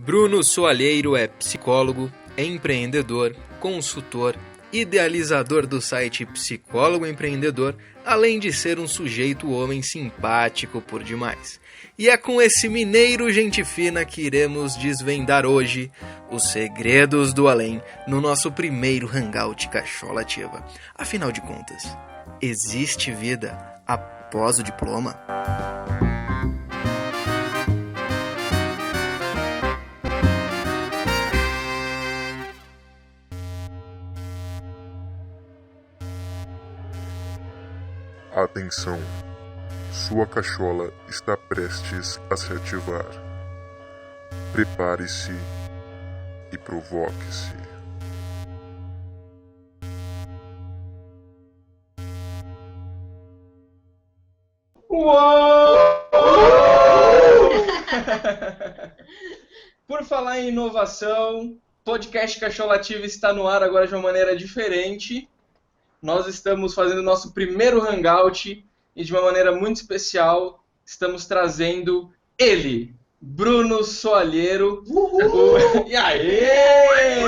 Bruno Soalheiro é psicólogo, empreendedor, consultor, idealizador do site Psicólogo Empreendedor, além de ser um sujeito homem simpático por demais. E é com esse mineiro gente fina que iremos desvendar hoje os segredos do além no nosso primeiro Hangout Cachola Ativa. Afinal de contas, existe vida após o diploma? Atenção, sua cachola está prestes a se ativar. Prepare-se e provoque-se. Uou! Por falar em inovação, podcast Cachola Ativa está no ar agora de uma maneira diferente. Nós estamos fazendo o nosso primeiro Hangout e de uma maneira muito especial estamos trazendo ele, Bruno Soalheiro. E aê!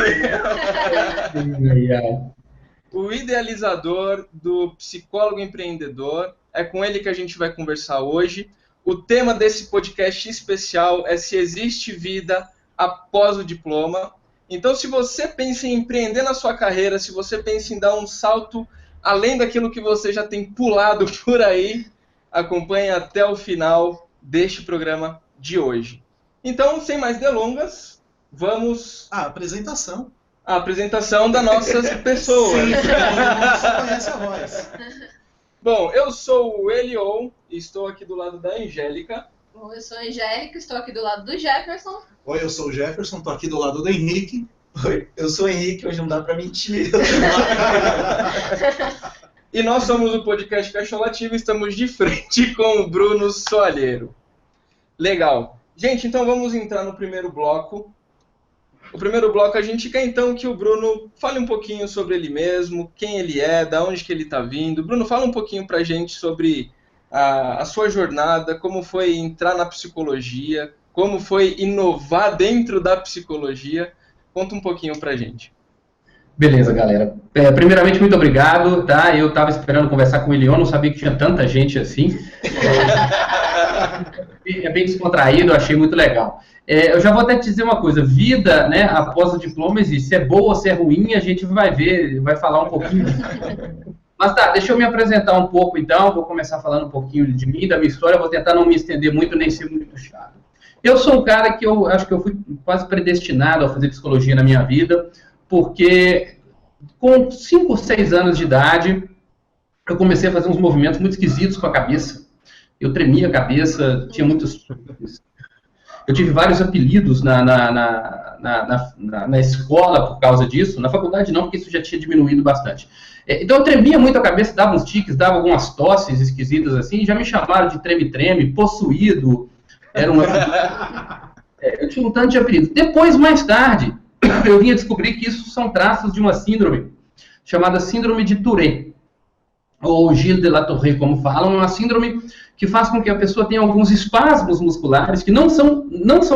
O idealizador do Psicólogo Empreendedor. É com ele que a gente vai conversar hoje. O tema desse podcast especial é se existe vida após o diploma. Então, se você pensa em empreender na sua carreira, se você pensa em dar um salto além daquilo que você já tem pulado por aí, acompanhe até o final deste programa de hoje. Então, sem mais delongas, vamos... A apresentação. A apresentação das nossas pessoas. Sim, você conhece a voz. Bom, eu sou o Elion e estou aqui do lado da Angélica. Bom, eu sou a Angélica, estou aqui do lado do Jefferson. Oi, eu sou o Jefferson, estou aqui do lado do Henrique. Oi, eu sou o Henrique, hoje não dá pra mentir. E nós somos o podcast Cachola Ativa e estamos de frente com o Bruno Soalheiro. Legal. Gente, então vamos entrar no primeiro bloco. O primeiro bloco a gente quer então que o Bruno fale um pouquinho sobre ele mesmo, quem ele é, da onde que ele está vindo. Bruno, fala um pouquinho pra gente sobre a sua jornada, como foi entrar na psicologia, como foi inovar dentro da psicologia. Conta um pouquinho pra gente. Beleza, galera. Primeiramente, muito obrigado, tá? Eu estava esperando conversar com o Elion, não sabia que tinha tanta gente assim. É bem descontraído, achei muito legal. Eu já vou até te dizer uma coisa, vida, né, após o diploma existe. Se é boa ou se é ruim, a gente vai ver, vai falar um pouquinho. Mas tá, deixa eu me apresentar um pouco então, vou começar falando um pouquinho de mim, da minha história, vou tentar não me estender muito, nem ser muito chato. Eu sou um cara que eu acho que eu fui quase predestinado a fazer psicologia na minha vida, porque com 5 ou 6 anos de idade, eu comecei a fazer uns movimentos muito esquisitos com a cabeça. Eu tremia a cabeça, tinha muitos... Eu tive vários apelidos na escola por causa disso, na faculdade não, porque isso já tinha diminuído bastante. Então eu tremia muito a cabeça, dava uns tiques, dava algumas tosses esquisitas assim, já me chamaram de treme-treme, possuído, era uma... eu tinha um tanto de apelidos. Depois, mais tarde, eu vim a descobrir que isso são traços de uma síndrome chamada síndrome de Tourette, ou Gilles de la Tourette, como falam, uma síndrome que faz com que a pessoa tenha alguns espasmos musculares que não são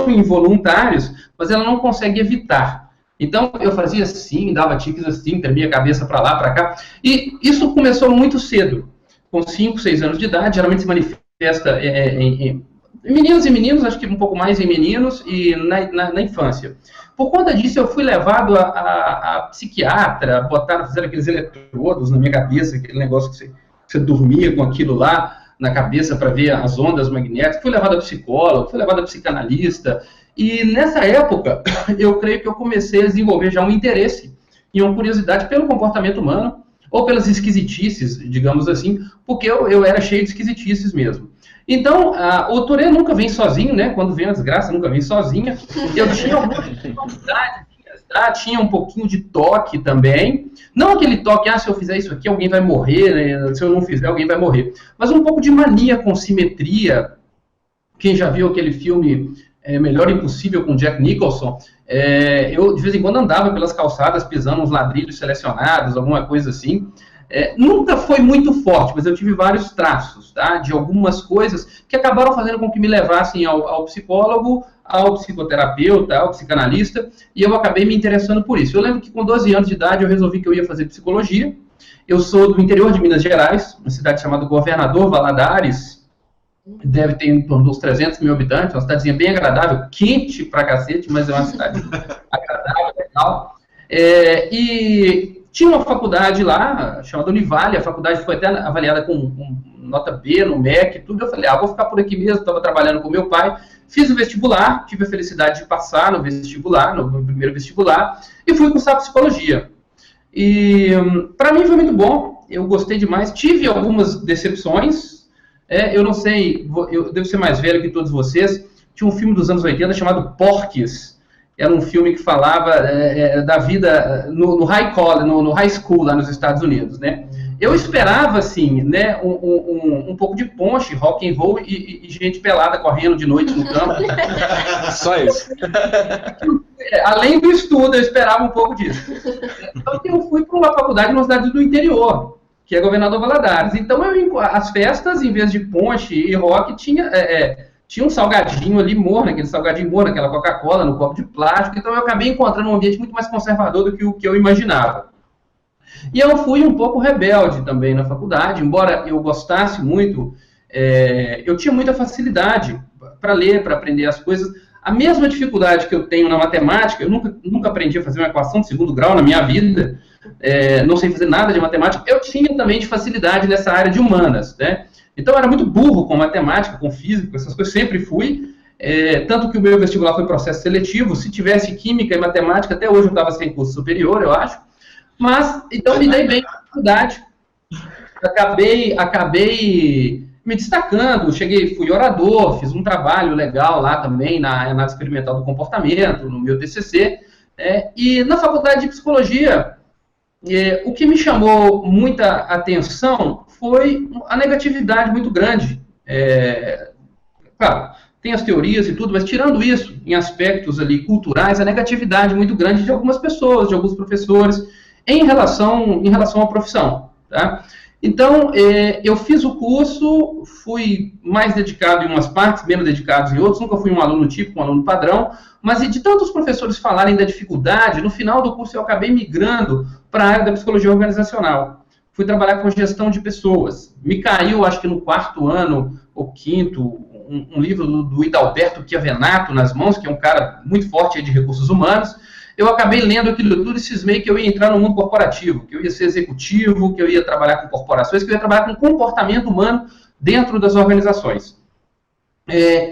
involuntários, mas ela não consegue evitar. Então, eu fazia assim, dava tiques assim, tremia a cabeça para lá, para cá, e isso começou muito cedo, com 5, 6 anos de idade, geralmente se manifesta em meninos e meninos, acho que um pouco mais em meninos, e na infância. Por conta disso, eu fui levado a psiquiatra, fizeram aqueles eletrodos na minha cabeça, aquele negócio que você dormia com aquilo lá na cabeça para ver as ondas magnéticas. Fui levado a psicólogo, fui levado a psicanalista, e nessa época, eu creio que eu comecei a desenvolver já um interesse e uma curiosidade pelo comportamento humano, ou pelas esquisitices, digamos assim, porque eu era cheio de esquisitices mesmo. Então, o Tourette nunca vem sozinho, né? Quando vem a desgraça, nunca vem sozinha. Eu tinha alguma dificuldade, tinha um pouquinho de toque também. Não aquele toque, se eu fizer isso aqui, alguém vai morrer, né? Se eu não fizer, alguém vai morrer. Mas um pouco de mania com simetria. Quem já viu aquele filme Melhor Impossível com Jack Nicholson, eu de vez em quando andava pelas calçadas pisando uns ladrilhos selecionados, alguma coisa assim. Nunca foi muito forte, mas eu tive vários traços, tá, de algumas coisas que acabaram fazendo com que me levassem ao psicólogo ao psicoterapeuta, ao psicanalista, e eu acabei me interessando por isso. Eu lembro que com 12 anos de idade eu resolvi que eu ia fazer psicologia. Eu sou do interior de Minas Gerais, uma cidade chamada Governador Valadares, deve ter em torno dos 300 mil habitantes, uma cidadezinha bem agradável, quente pra cacete, mas é uma cidade agradável, legal. E tinha uma faculdade lá, chamada Univale, a faculdade foi até avaliada com nota B no MEC e tudo. Eu falei, vou ficar por aqui mesmo, estava trabalhando com meu pai. Fiz o vestibular, tive a felicidade de passar no vestibular, no primeiro vestibular, e fui cursar psicologia. E para mim foi muito bom, eu gostei demais. Tive algumas decepções, eu não sei, eu devo ser mais velho que todos vocês. Tinha um filme dos anos 80 chamado Porky's. Era um filme que falava da vida no high college, no high school lá nos Estados Unidos, né? Eu esperava, assim, né, um pouco de ponche, rock and roll e gente pelada correndo de noite no campo. Só isso. Além do estudo, eu esperava um pouco disso. Então, eu fui para uma faculdade numa cidade do interior, que é Governador Valadares. Então, as festas, em vez de ponche e rock, tinha um salgadinho ali morno, aquele salgadinho morno, aquela Coca-Cola no copo de plástico. Então, eu acabei encontrando um ambiente muito mais conservador do que o que eu imaginava. E eu fui um pouco rebelde também na faculdade, embora eu gostasse muito, eu tinha muita facilidade para ler, para aprender as coisas. A mesma dificuldade que eu tenho na matemática, eu nunca aprendi a fazer uma equação de segundo grau na minha vida, não sei fazer nada de matemática, eu tinha também de facilidade nessa área de humanas, né? Então eu era muito burro com matemática, com física, essas coisas, sempre fui, tanto que o meu vestibular foi processo seletivo. Se tivesse química e matemática, até hoje eu estava sem curso superior, eu acho. Mas, então me dei bem na faculdade, acabei me destacando, fui orador, fiz um trabalho legal lá também na análise experimental do comportamento, no meu TCC, e na faculdade de psicologia, o que me chamou muita atenção foi a negatividade muito grande. Claro, tem as teorias e tudo, mas tirando isso, em aspectos ali culturais, a negatividade muito grande de algumas pessoas, de alguns professores, em relação à profissão, tá? Então, eu fiz o curso, fui mais dedicado em umas partes, menos dedicado em outras, nunca fui um aluno típico, um aluno padrão, mas de tantos professores falarem da dificuldade, no final do curso eu acabei migrando para a área da psicologia organizacional. Fui trabalhar com gestão de pessoas. Me caiu, acho que no 4º ano, ou 5º, um livro do Hidalberto Chiavenato nas mãos, que é um cara muito forte aí de recursos humanos. Eu acabei lendo aquilo tudo e cismei que eu ia entrar no mundo corporativo, que eu ia ser executivo, que eu ia trabalhar com corporações, que eu ia trabalhar com comportamento humano dentro das organizações.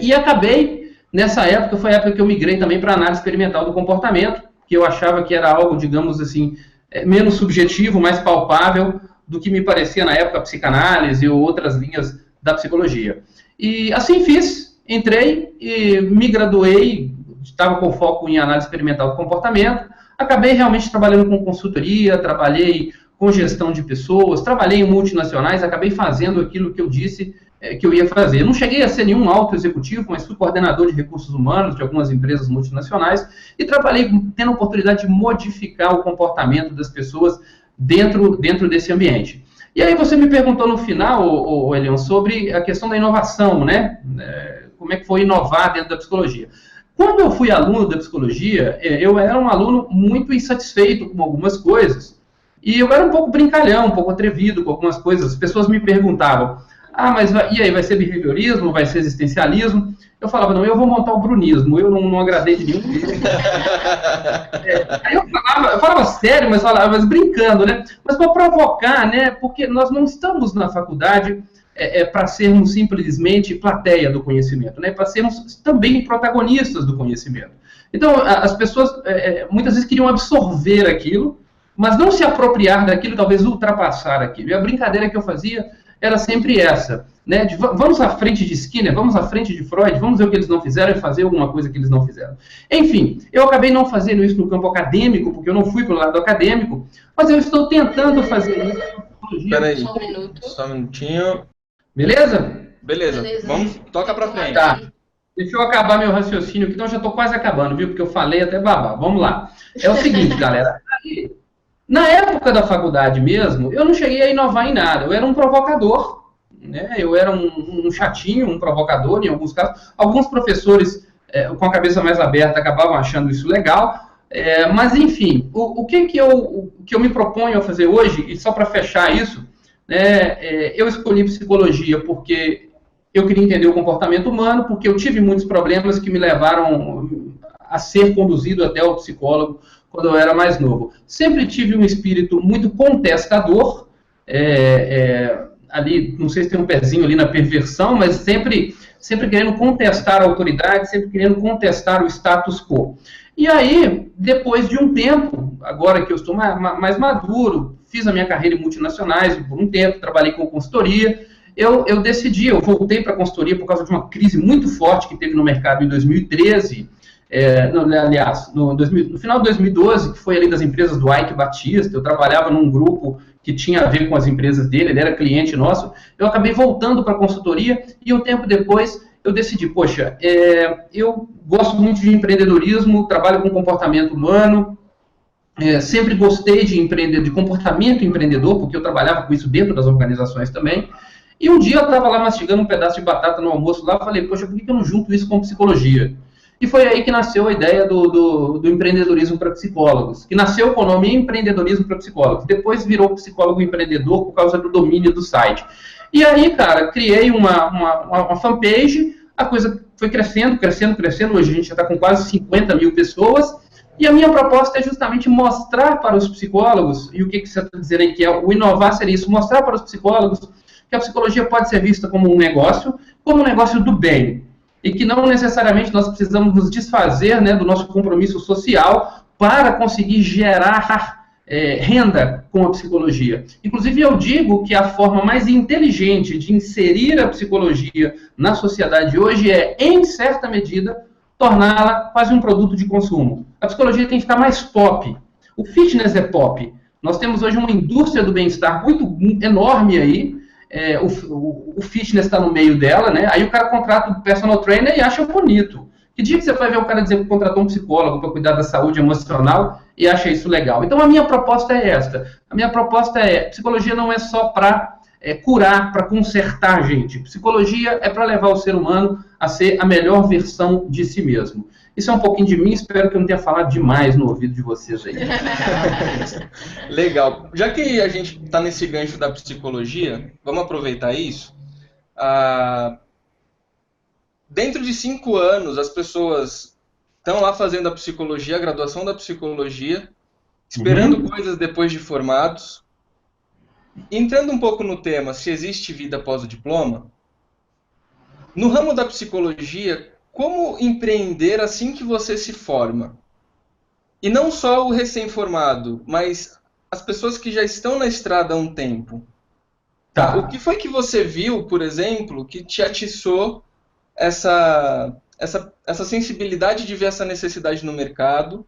E acabei, nessa época, foi a época que eu migrei também para a análise experimental do comportamento, que eu achava que era algo, digamos assim, menos subjetivo, mais palpável do que me parecia na época a psicanálise ou outras linhas da psicologia. E assim fiz, entrei e me graduei, estava com foco em análise experimental do comportamento, acabei realmente trabalhando com consultoria, trabalhei com gestão de pessoas, trabalhei em multinacionais, acabei fazendo aquilo que eu disse que eu ia fazer. Eu não cheguei a ser nenhum alto executivo, mas fui coordenador de recursos humanos de algumas empresas multinacionais e trabalhei tendo a oportunidade de modificar o comportamento das pessoas dentro desse ambiente. E aí você me perguntou no final, Elion, sobre a questão da inovação, né? Como é que foi inovar dentro da psicologia. Quando eu fui aluno da psicologia, eu era um aluno muito insatisfeito com algumas coisas. E eu era um pouco brincalhão, um pouco atrevido com algumas coisas. As pessoas me perguntavam, mas e aí, vai ser behaviorismo, vai ser existencialismo? Eu falava, não, eu vou montar o brunismo, eu não agradei de nenhum deles. Aí eu falava sério, mas brincando, né? Mas para provocar, né? Porque nós não estamos na faculdade para sermos simplesmente plateia do conhecimento, né? Para sermos também protagonistas do conhecimento. Então, as pessoas muitas vezes queriam absorver aquilo, mas não se apropriar daquilo, talvez ultrapassar aquilo. E a brincadeira que eu fazia era sempre essa, né? Vamos à frente de Skinner, vamos à frente de Freud, vamos ver o que eles não fizeram e fazer alguma coisa que eles não fizeram. Enfim, eu acabei não fazendo isso no campo acadêmico, porque eu não fui para o lado acadêmico, mas eu estou tentando fazer isso. Peraí, Só um minuto. só um minutinho. Beleza? Beleza, vamos, toca pra frente. Tá. Deixa eu acabar meu raciocínio aqui, então já estou quase acabando, viu? Porque eu falei até babar. Vamos lá. É o seguinte, galera. Na época da faculdade mesmo, eu não cheguei a inovar em nada. Eu era um provocador, né? Eu era um chatinho, um provocador, em alguns casos. Alguns professores com a cabeça mais aberta, acabavam achando isso legal. Mas, enfim, o que eu me proponho a fazer hoje, e só para fechar isso, eu escolhi psicologia porque eu queria entender o comportamento humano, porque eu tive muitos problemas que me levaram a ser conduzido até o psicólogo quando eu era mais novo. Sempre tive um espírito muito contestador, ali, não sei se tem um pezinho ali na perversão, mas sempre querendo contestar a autoridade, sempre querendo contestar o status quo. E aí, depois de um tempo, agora que eu estou mais maduro, fiz a minha carreira em multinacionais por um tempo, trabalhei com consultoria, eu voltei para a consultoria por causa de uma crise muito forte que teve no mercado em 2013, no final de 2012, que foi ali das empresas do Ike Batista. Eu trabalhava num grupo que tinha a ver com as empresas dele, ele era cliente nosso. Eu acabei voltando para a consultoria e um tempo depois eu decidi, poxa, eu gosto muito de empreendedorismo, trabalho com comportamento humano, sempre gostei de comportamento empreendedor, porque eu trabalhava com isso dentro das organizações também. E um dia eu estava lá mastigando um pedaço de batata no almoço lá, falei, poxa, por que eu não junto isso com psicologia? E foi aí que nasceu a ideia do empreendedorismo para psicólogos, que nasceu com o nome Empreendedorismo para Psicólogos, depois virou Psicólogo Empreendedor por causa do domínio do site. E aí, cara, criei uma fanpage, a coisa foi crescendo, hoje a gente já está com quase 50 mil pessoas, e a minha proposta é justamente mostrar para os psicólogos, e o que você está dizendo aí que o inovar seria isso, mostrar para os psicólogos que a psicologia pode ser vista como um negócio do bem, e que não necessariamente nós precisamos nos desfazer, né, do nosso compromisso social para conseguir gerar renda com a psicologia. Inclusive, eu digo que a forma mais inteligente de inserir a psicologia na sociedade hoje em certa medida, torná-la quase um produto de consumo. A psicologia tem que ficar mais pop. O fitness é pop. Nós temos hoje uma indústria do bem-estar muito enorme aí. O fitness está no meio dela, né? Aí o cara contrata um personal trainer e acha bonito. Que dia que você vai ver o cara dizer que contratou um psicólogo para cuidar da saúde emocional e acha isso legal? Então a minha proposta é esta. A minha proposta psicologia não é só para curar, para consertar a gente. Psicologia é para levar o ser humano a ser a melhor versão de si mesmo. Isso é um pouquinho de mim, espero que eu não tenha falado demais no ouvido de vocês aí. Legal. Já que a gente está nesse gancho da psicologia, vamos aproveitar isso. Dentro de 5 anos, as pessoas estão lá fazendo a psicologia, a graduação da psicologia, esperando coisas depois de formados. Entrando um pouco no tema, se existe vida após o diploma, no ramo da psicologia, como empreender assim que você se forma? E não só o recém-formado, mas as pessoas que já estão na estrada há um tempo. Tá. O que foi que você viu, por exemplo, que te atiçou essa sensibilidade de ver essa necessidade no mercado,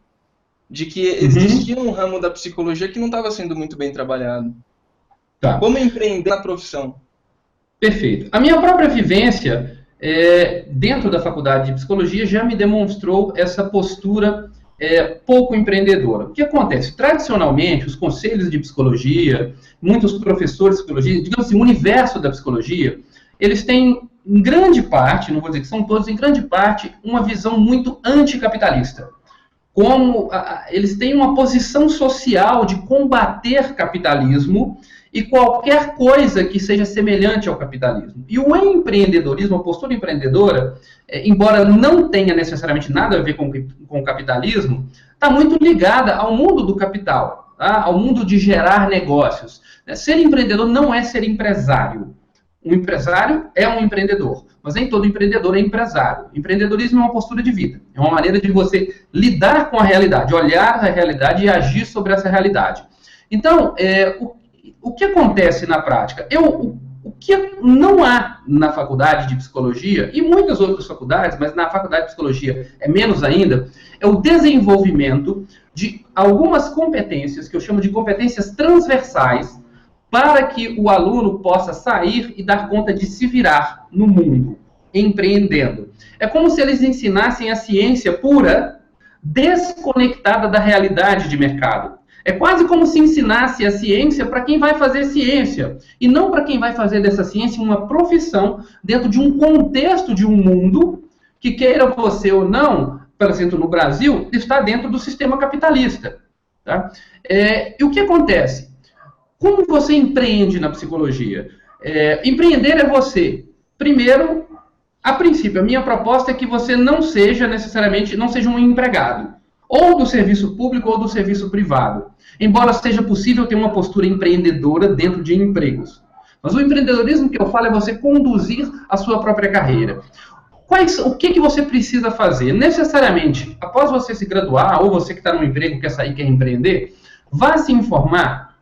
de que existia um ramo da psicologia que não estava sendo muito bem trabalhado? Tá. Como empreender na profissão? Perfeito. A minha própria vivência dentro da faculdade de psicologia já me demonstrou essa postura pouco empreendedora. O que acontece? Tradicionalmente, os conselhos de psicologia, muitos professores de psicologia, digamos assim, o universo da psicologia, eles têm, em grande parte, não vou dizer que são todos, em grande parte, uma visão muito anticapitalista. Como eles têm uma posição social de combater capitalismo e qualquer coisa que seja semelhante ao capitalismo. E o empreendedorismo, a postura empreendedora, embora não tenha necessariamente nada a ver com o capitalismo, está muito ligada ao mundo do capital, tá? Ao mundo de gerar negócios. Ser empreendedor não é ser empresário. Um empresário é um empreendedor, mas nem todo empreendedor é empresário. Empreendedorismo é uma postura de vida, é uma maneira de você lidar com a realidade, olhar a realidade e agir sobre essa realidade. Então, o que acontece na prática? O que não há na faculdade de psicologia, e muitas outras faculdades, mas na faculdade de psicologia é menos ainda, é o desenvolvimento de algumas competências, que eu chamo de competências transversais, para que o aluno possa sair e dar conta de se virar no mundo, empreendendo. É como se eles ensinassem a ciência pura, desconectada da realidade de mercado. É quase como se ensinasse a ciência para quem vai fazer ciência, e não para quem vai fazer dessa ciência uma profissão dentro de um contexto de um mundo que queira você ou não, por exemplo, no Brasil, está dentro do sistema capitalista. Tá? E o que acontece? Como você empreende na psicologia? Empreender é você, primeiro, a princípio, a minha proposta é que você não seja necessariamente, não seja um empregado, ou do serviço público ou do serviço privado, embora seja possível ter uma postura empreendedora dentro de empregos. Mas o empreendedorismo que eu falo é você conduzir a sua própria carreira. O que você precisa fazer? Necessariamente, após você se graduar, ou você que está no emprego, quer sair, quer empreender, vá se informar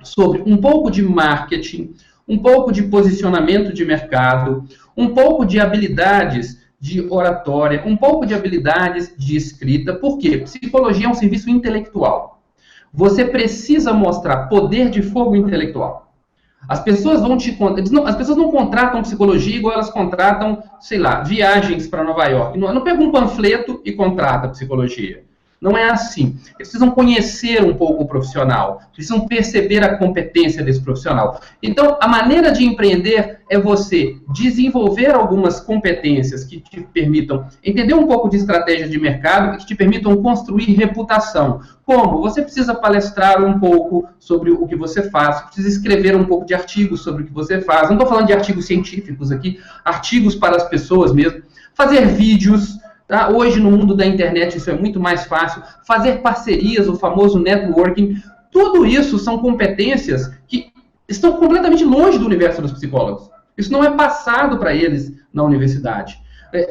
sobre um pouco de marketing, um pouco de posicionamento de mercado, um pouco de habilidades de oratória, um pouco de habilidades de escrita. Por quê? Psicologia é um serviço intelectual. Você precisa mostrar poder de fogo intelectual. As pessoas as pessoas não contratam psicologia igual elas contratam, sei lá, viagens para Nova York. Não pega um panfleto e contrata psicologia. Não é assim. Eles precisam conhecer um pouco o profissional, precisam perceber a competência desse profissional. Então, a maneira de empreender é você desenvolver algumas competências que te permitam entender um pouco de estratégia de mercado e que te permitam construir reputação. Como? Você precisa palestrar um pouco sobre o que você faz, precisa escrever um pouco de artigos sobre o que você faz. Não estou falando de artigos científicos aqui, artigos para as pessoas mesmo. Fazer vídeos. Tá? Hoje, no mundo da internet, isso é muito mais fácil. Fazer parcerias, o famoso networking. Tudo isso são competências que estão completamente longe do universo dos psicólogos. Isso não é passado para eles na universidade.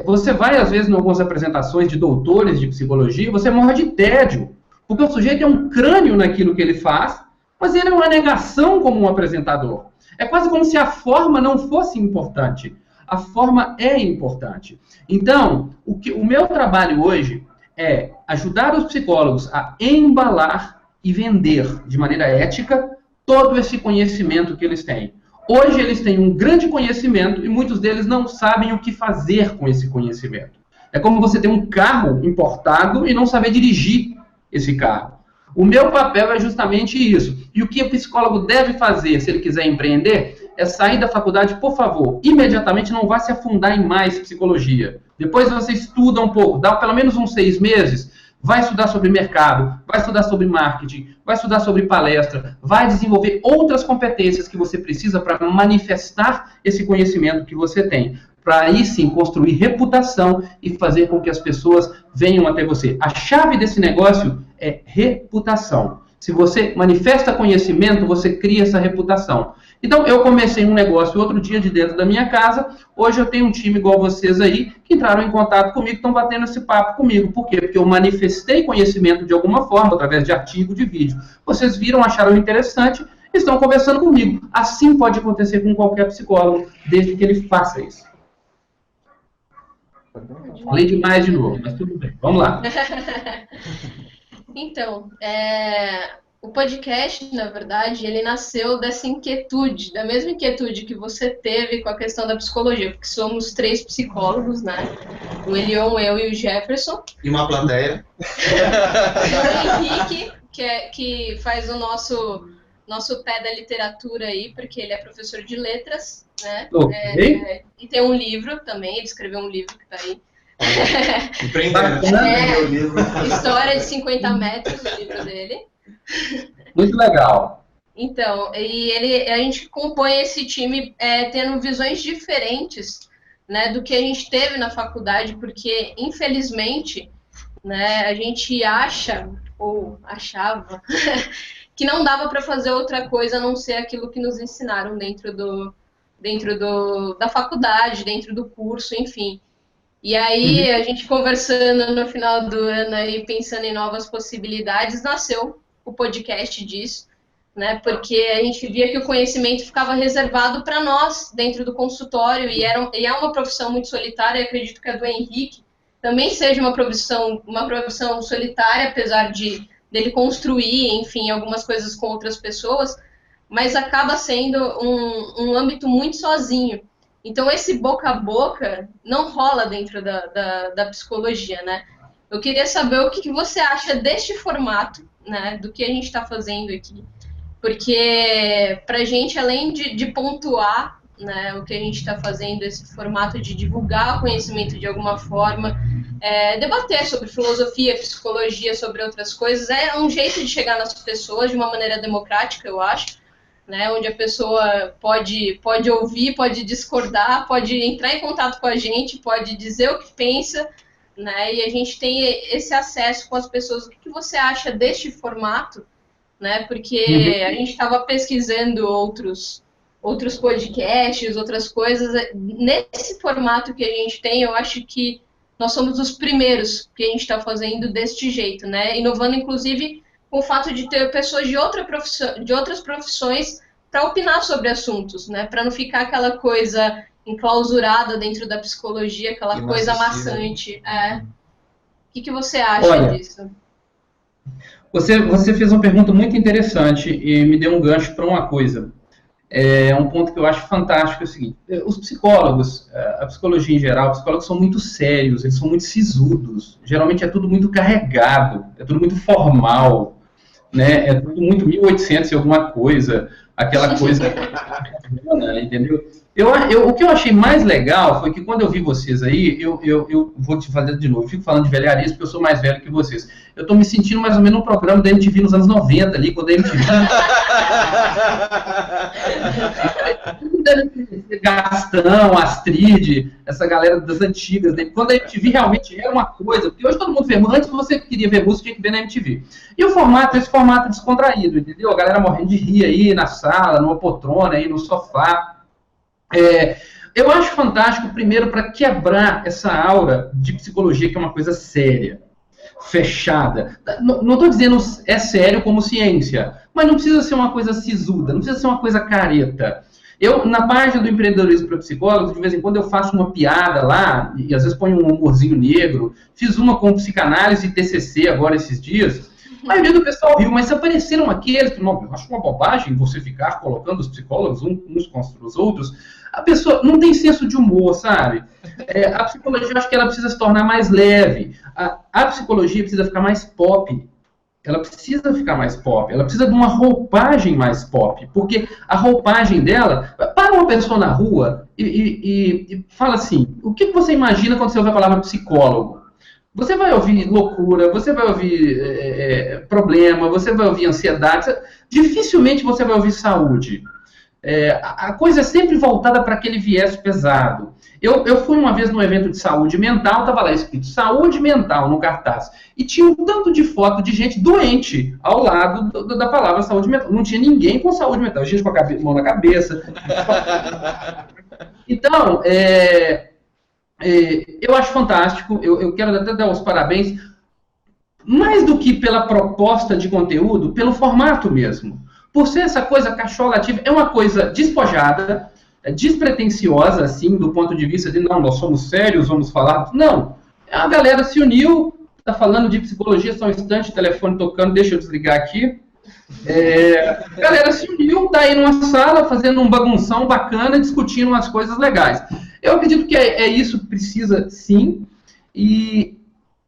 Você vai, às vezes, em algumas apresentações de doutores de psicologia, você morre de tédio. Porque o sujeito é um crânio naquilo que ele faz, mas ele é uma negação como um apresentador. É quase como se a forma não fosse importante. A forma é importante. Então, o meu trabalho hoje é ajudar os psicólogos a embalar e vender de maneira ética todo esse conhecimento que eles têm. Hoje eles têm um grande conhecimento e muitos deles não sabem o que fazer com esse conhecimento. É como você ter um carro importado e não saber dirigir esse carro. O meu papel é justamente isso. E o que o psicólogo deve fazer se ele quiser empreender é sair da faculdade, por favor, imediatamente não vá se afundar em mais psicologia. Depois você estuda um pouco, dá pelo menos uns 6 meses, vai estudar sobre mercado, vai estudar sobre marketing, vai estudar sobre palestra, vai desenvolver outras competências que você precisa para manifestar esse conhecimento que você tem. Para aí sim construir reputação e fazer com que as pessoas venham até você. A chave desse negócio é reputação. Se você manifesta conhecimento, você cria essa reputação. Então, eu comecei um negócio outro dia de dentro da minha casa. Hoje eu tenho um time igual vocês aí, que entraram em contato comigo, estão batendo esse papo comigo. Por quê? Porque eu manifestei conhecimento de alguma forma, através de artigo, de vídeo. Vocês viram, acharam interessante, estão conversando comigo. Assim pode acontecer com qualquer psicólogo, desde que ele faça isso. Falei demais de novo, mas tudo bem. Vamos lá. Então, o podcast, na verdade, ele nasceu dessa inquietude, da mesma inquietude que você teve com a questão da psicologia, porque somos 3 psicólogos, né? O Elion, eu e o Jefferson. E uma plateia. O Henrique, que faz o nosso pé da literatura aí, porque ele é professor de letras, né? Okay. E tem um livro também, ele escreveu um livro que tá aí. História de 50 metros, o livro dele. Muito legal. Então, a gente compõe esse time tendo visões diferentes, né, do que a gente teve na faculdade, porque, infelizmente, né, a gente acha, ou achava, que não dava para fazer outra coisa a não ser aquilo que nos ensinaram dentro da faculdade, dentro do curso, enfim. E aí, a gente conversando no final do ano e pensando em novas possibilidades, nasceu o podcast disso, né? Porque a gente via que o conhecimento ficava reservado para nós dentro do consultório e é uma profissão muito solitária. Eu acredito que a do Henrique também seja uma profissão solitária, apesar dele construir, enfim, algumas coisas com outras pessoas, mas acaba sendo um âmbito muito sozinho. Então, esse boca a boca não rola dentro da psicologia, né? Eu queria saber o que você acha deste formato, né, do que a gente está fazendo aqui. Porque, para a gente, além de pontuar, né, o que a gente está fazendo, esse formato de divulgar conhecimento de alguma forma, debater sobre filosofia, psicologia, sobre outras coisas, é um jeito de chegar nas pessoas de uma maneira democrática, eu acho, né, onde a pessoa pode ouvir, pode discordar, pode entrar em contato com a gente, pode dizer o que pensa, né, e a gente tem esse acesso com as pessoas. O que você acha deste formato? Né, porque a gente estava pesquisando outros podcasts, outras coisas. Nesse formato que a gente tem, eu acho que nós somos os primeiros que a gente está fazendo deste jeito, né? Inovando, inclusive, com o fato de ter pessoas de outras profissões para opinar sobre assuntos, né? Para não ficar aquela coisa enclausurada dentro da psicologia, aquela coisa maçante. O que você acha disso? Você fez uma pergunta muito interessante e me deu um gancho para uma coisa. Um ponto que eu acho fantástico é o seguinte: os psicólogos, a psicologia em geral, os psicólogos são muito sérios, eles são muito sisudos. Geralmente é tudo muito carregado, é tudo muito formal, né? É tudo muito 1800 e alguma coisa, aquela coisa, entendeu? O que eu achei mais legal foi que quando eu vi vocês aí, eu vou te fazer de novo, eu fico falando de velharias porque eu sou mais velho que vocês. Eu estou me sentindo mais ou menos num programa da MTV nos anos 90 ali, quando a MTV... Gastão, Astrid, essa galera das antigas, né? Quando a MTV realmente era uma coisa, porque hoje todo mundo vê, antes você queria ver música, tinha que ver na MTV. E o formato, esse formato descontraído, entendeu? A galera morrendo de rir aí na sala, numa poltrona, aí no sofá. Eu acho fantástico, primeiro, para quebrar essa aura de psicologia, que é uma coisa séria, fechada. Não estou dizendo é sério como ciência, mas não precisa ser uma coisa sisuda, não precisa ser uma coisa careta. Eu, na página do Empreendedorismo para Psicólogos, de vez em quando eu faço uma piada lá, e às vezes ponho um humorzinho negro. Fiz uma com psicanálise e TCC agora esses dias. A maioria do pessoal riu, mas apareceram aqueles que, não, eu acho uma bobagem você ficar colocando os psicólogos uns contra os outros. A pessoa não tem senso de humor, sabe? A psicologia, eu acho que ela precisa se tornar mais leve. A psicologia precisa ficar mais pop. Ela precisa ficar mais pop. Ela precisa de uma roupagem mais pop. Porque a roupagem dela... Para uma pessoa na rua e fala assim, o que você imagina quando você ouve a palavra psicólogo? Você vai ouvir loucura, você vai ouvir problema, você vai ouvir ansiedade. Dificilmente você vai ouvir saúde. A coisa é sempre voltada para aquele viés pesado. Eu fui uma vez num evento de saúde mental, estava lá escrito saúde mental no cartaz, e tinha um tanto de foto de gente doente ao lado da palavra saúde mental. Não tinha ninguém com saúde mental, gente com a mão na cabeça. Então, eu acho fantástico, eu quero até dar os parabéns, mais do que pela proposta de conteúdo, pelo formato mesmo. Por ser essa coisa cachola ativa, é uma coisa despojada, despretensiosa, assim, do ponto de vista de, não, nós somos sérios, vamos falar. Não, a galera se uniu, está falando de psicologia, só um instante, telefone tocando, deixa eu desligar aqui. A galera se uniu, está aí numa sala, fazendo um bagunção bacana, discutindo umas coisas legais. Eu acredito que isso precisa, sim, e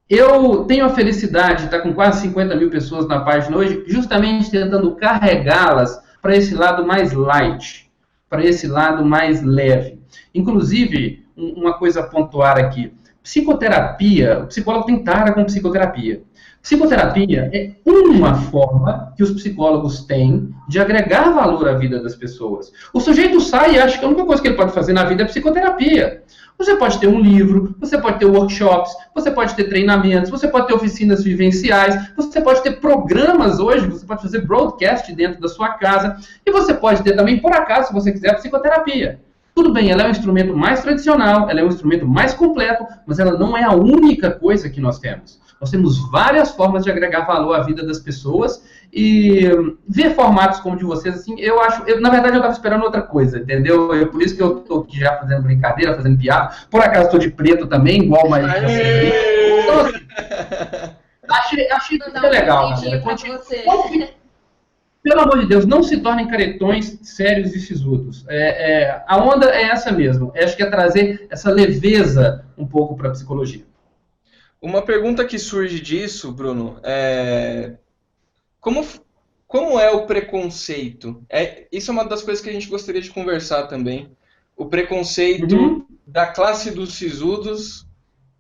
eu tenho a felicidade de estar com quase 50 mil pessoas na página hoje, justamente tentando carregá-las para esse lado mais light, para esse lado mais leve. Inclusive, uma coisa a pontuar aqui, psicoterapia, o psicólogo tem tara com psicoterapia. Psicoterapia é uma forma que os psicólogos têm de agregar valor à vida das pessoas. O sujeito sai e acha que a única coisa que ele pode fazer na vida é psicoterapia. Você pode ter um livro, você pode ter workshops, você pode ter treinamentos, você pode ter oficinas vivenciais, você pode ter programas hoje, você pode fazer broadcast dentro da sua casa, e você pode ter também, por acaso, se você quiser, a psicoterapia. Tudo bem, ela é um instrumento mais tradicional, ela é um instrumento mais completo, mas ela não é a única coisa que nós temos. Nós temos várias formas de agregar valor à vida das pessoas e ver formatos como o de vocês, assim, na verdade eu estava esperando outra coisa, entendeu? Por isso que eu estou aqui já fazendo brincadeira, fazendo piada. Por acaso estou de preto também, igual mais. Então, assim, achei que legal. Pelo amor de Deus, não se tornem caretões sérios e sisudos. A onda é essa mesmo. Acho que é trazer essa leveza um pouco para a psicologia. Uma pergunta que surge disso, Bruno, como é o preconceito? Isso é uma das coisas que a gente gostaria de conversar também, o preconceito da classe dos sisudos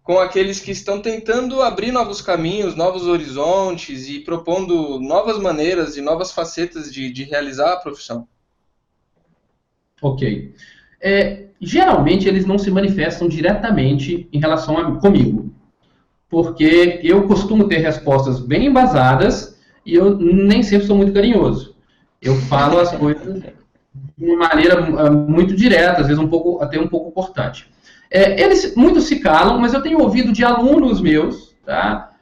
com aqueles que estão tentando abrir novos caminhos, novos horizontes e propondo novas maneiras e novas facetas de realizar a profissão. Ok. Geralmente eles não se manifestam diretamente em relação comigo, porque eu costumo ter respostas bem embasadas e eu nem sempre sou muito carinhoso. Eu falo as coisas de uma maneira muito direta, às vezes até um pouco cortante. Muitos se calam, mas eu tenho ouvido de alunos meus, tá,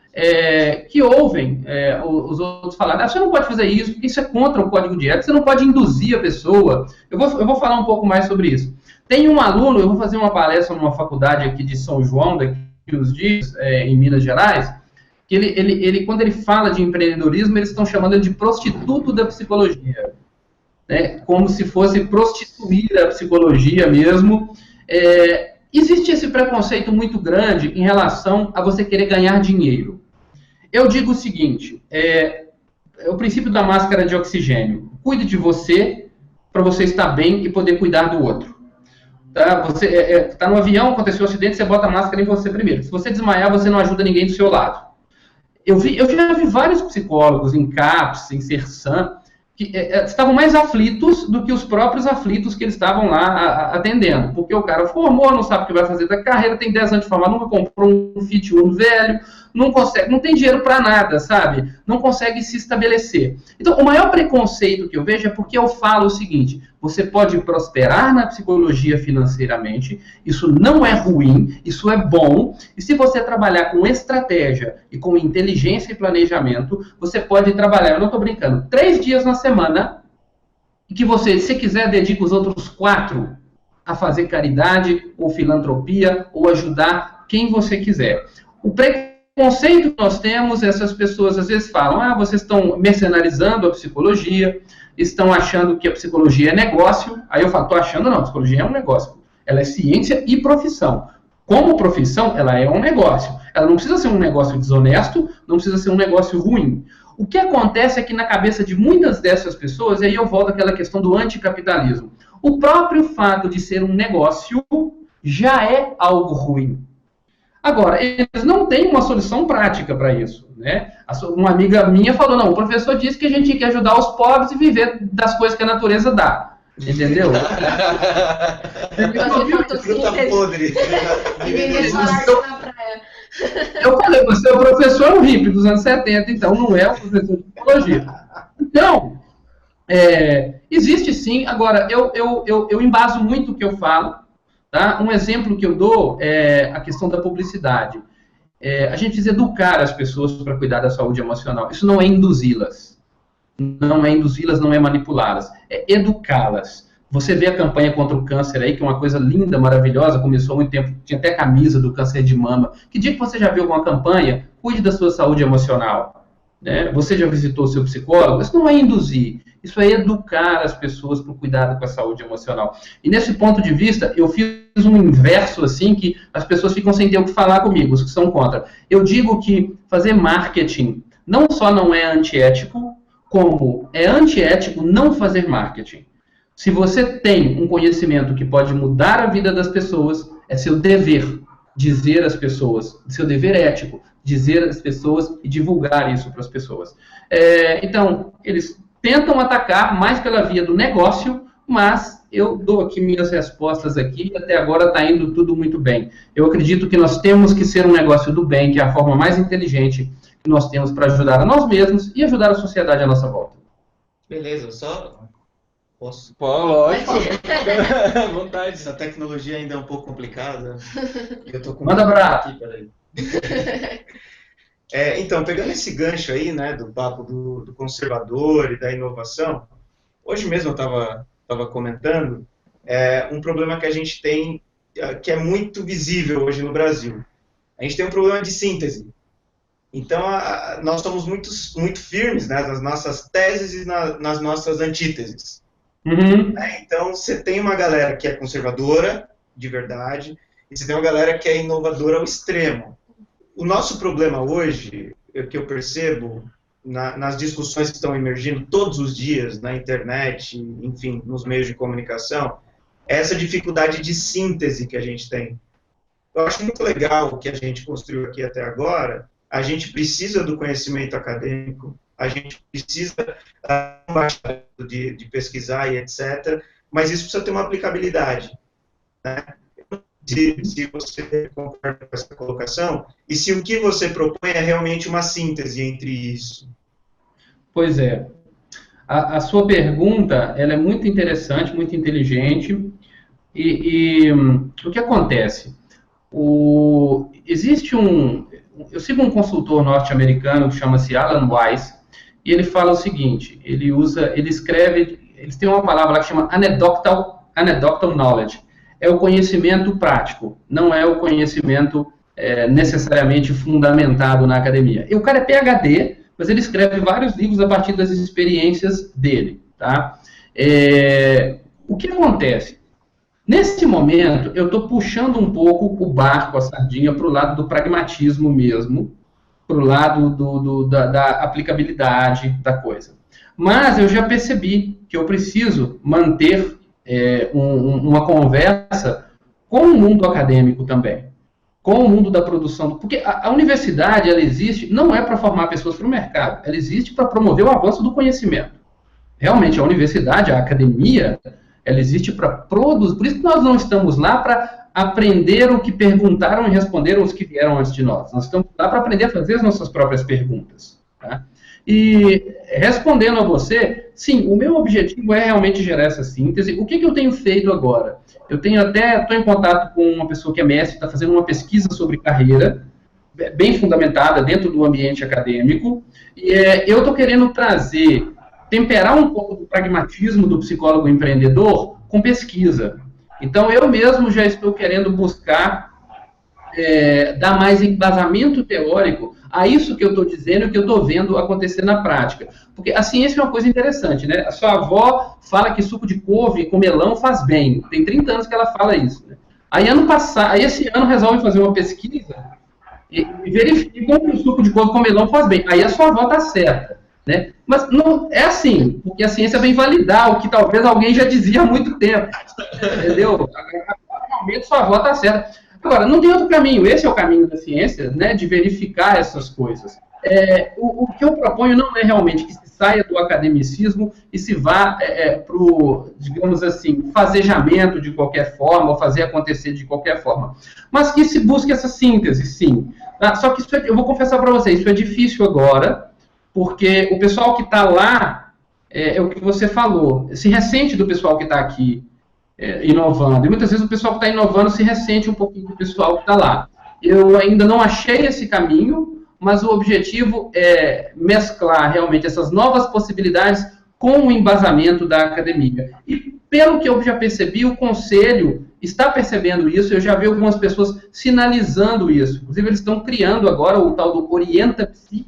que ouvem os outros falarem, você não pode fazer isso, porque isso é contra o código de ética, você não pode induzir a pessoa. Eu vou falar um pouco mais sobre isso. Tem um aluno, eu vou fazer uma palestra numa faculdade aqui de São João, daqui uns dias, em Minas Gerais, que ele, quando ele fala de empreendedorismo, eles estão chamando ele de prostituto da psicologia, né, como se fosse prostituir a psicologia mesmo. Existe esse preconceito muito grande em relação a você querer ganhar dinheiro. Eu digo o seguinte, é o princípio da máscara de oxigênio. Cuide de você, para você estar bem e poder cuidar do outro. Tá? Você está no avião, aconteceu um acidente, você bota a máscara em você primeiro. Se você desmaiar, você não ajuda ninguém do seu lado. Eu já vi vários psicólogos em CAPS, em Sersan, que estavam mais aflitos do que os próprios aflitos que eles estavam lá atendendo. Porque o cara formou, não sabe o que vai fazer da carreira, tem 10 anos de formado, nunca comprou um Fit Uno velho, não consegue, não tem dinheiro para nada, sabe? Não consegue se estabelecer. Então, o maior preconceito que eu vejo é porque eu falo o seguinte, você pode prosperar na psicologia financeiramente, isso não é ruim, isso é bom, e se você trabalhar com estratégia e com inteligência e planejamento, você pode trabalhar, eu não estou brincando, 3 dias na semana, e que você, se quiser, dedica os outros 4 a fazer caridade, ou filantropia, ou ajudar quem você quiser. O preconceito que nós temos, essas pessoas às vezes falam, vocês estão mercenarizando a psicologia, estão achando que a psicologia é negócio. Aí eu falo, estou achando não, a psicologia é um negócio. Ela é ciência e profissão. Como profissão, ela é um negócio. Ela não precisa ser um negócio desonesto, não precisa ser um negócio ruim. O que acontece é que na cabeça de muitas dessas pessoas, e aí eu volto àquela questão do anticapitalismo, o próprio fato de ser um negócio já é algo ruim. Agora, eles não têm uma solução prática para isso, né? Uma amiga minha falou, não, o professor disse que a gente tem que ajudar os pobres e viver das coisas que a natureza dá. Entendeu? Fruta podre. Eu falei, você é o professor hippie dos anos 70, então não é o professor de psicologia. Então, existe sim. Agora, eu embaso muito o que eu falo. Tá? Um exemplo que eu dou é a questão da publicidade. A gente precisa educar as pessoas para cuidar da saúde emocional. Isso não é induzi-las. Não é induzi-las, não é manipulá-las. É educá-las. Você vê a campanha contra o câncer aí, que é uma coisa linda, maravilhosa, começou há muito tempo, tinha até camisa do câncer de mama. Que dia que você já viu alguma campanha? Cuide da sua saúde emocional. Né? Você já visitou o seu psicólogo? Isso não é induzir. Isso é educar as pessoas para o cuidado com a saúde emocional. E nesse ponto de vista, eu fiz um inverso, assim, que as pessoas ficam sem ter o que falar comigo, os que são contra. Eu digo que fazer marketing não só não é antiético, como é antiético não fazer marketing. Se você tem um conhecimento que pode mudar a vida das pessoas, é seu dever dizer às pessoas, seu dever ético, dizer às pessoas e divulgar isso para as pessoas. Então, eles tentam atacar mais pela via do negócio, mas eu dou aqui minhas respostas aqui, até agora está indo tudo muito bem. Eu acredito que nós temos que ser um negócio do bem, que é a forma mais inteligente que nós temos para ajudar a nós mesmos e ajudar a sociedade à nossa volta. Beleza, só posso. Pô, lógico. Vontade. Essa tecnologia ainda é um pouco complicada. Eu tô com Manda bravo. aqui, peraí. Então, pegando esse gancho aí, né, do papo do conservador e da inovação, hoje mesmo eu estava comentando um problema que a gente tem, que é muito visível hoje no Brasil. A gente tem um problema de síntese. Então, nós somos muito firmes, né, nas nossas teses e nas nossas antíteses. Uhum. Então, você tem uma galera que é conservadora, de verdade, e você tem uma galera que é inovadora ao extremo. O nosso problema hoje, que eu percebo nas discussões que estão emergindo todos os dias na internet, enfim, nos meios de comunicação, essa dificuldade de síntese que a gente tem. Eu acho muito legal o que a gente construiu aqui até agora. A gente precisa do conhecimento acadêmico, a gente precisa de pesquisar e etc., mas isso precisa ter uma aplicabilidade, né? Se você concorda com essa colocação, e se o que você propõe é realmente uma síntese entre isso. Pois é. A sua pergunta, ela é muito interessante, muito inteligente, e o que acontece? Eu sigo um consultor norte-americano que chama-se Alan Weiss, e ele fala o seguinte, ele escreve, eles têm uma palavra lá que chama anecdotal knowledge, é o conhecimento prático, não é o conhecimento necessariamente fundamentado na academia. E o cara é PhD, mas ele escreve vários livros a partir das experiências dele, tá? O que acontece? Nesse momento, eu estou puxando um pouco o barco, a sardinha, para o lado do pragmatismo mesmo, para o lado da aplicabilidade da coisa. Mas eu já percebi que eu preciso manter uma conversa com o mundo acadêmico também, com o mundo da produção, porque a universidade, ela existe, não é para formar pessoas para o mercado, ela existe para promover o avanço do conhecimento. Realmente, a universidade, a academia, ela existe para produzir, por isso que nós não estamos lá para aprender o que perguntaram e responderam os que vieram antes de nós. Nós estamos lá para aprender a fazer as nossas próprias perguntas. Tá? E respondendo a você, sim, o meu objetivo é realmente gerar essa síntese. O que eu tenho feito agora? Eu estou em contato com uma pessoa que é mestre, está fazendo uma pesquisa sobre carreira, bem fundamentada dentro do ambiente acadêmico, e eu estou querendo temperar um pouco do pragmatismo do psicólogo empreendedor com pesquisa. Então, eu mesmo já estou querendo buscar dar mais embasamento teórico a isso que eu estou dizendo e que eu estou vendo acontecer na prática. Porque a ciência é uma coisa interessante, né? A sua avó fala que suco de couve com melão faz bem. Tem 30 anos que ela fala isso. Né? Aí, esse ano resolve fazer uma pesquisa e verificam que o suco de couve com melão faz bem. Aí a sua avó está certa. Né? Mas não é assim, porque a ciência vem validar o que talvez alguém já dizia há muito tempo. Entendeu? Realmente sua avó está certa. Agora, não tem outro caminho. Esse é o caminho da ciência, né, de verificar essas coisas. O que eu proponho não é realmente que se saia do academicismo e se vá para o, digamos assim, fazejamento de qualquer forma, ou fazer acontecer de qualquer forma. Mas que se busque essa síntese, sim. Só que eu vou confessar para vocês, isso é difícil agora, porque o pessoal que está lá, é o que você falou, se ressente do pessoal que está aqui inovando. E muitas vezes o pessoal que está inovando se ressente um pouquinho do pessoal que está lá. Eu ainda não achei esse caminho, mas o objetivo é mesclar realmente essas novas possibilidades com o embasamento da academia. E pelo que eu já percebi, o Conselho está percebendo isso, eu já vi algumas pessoas sinalizando isso. Inclusive, eles estão criando agora o tal do Orienta Psi,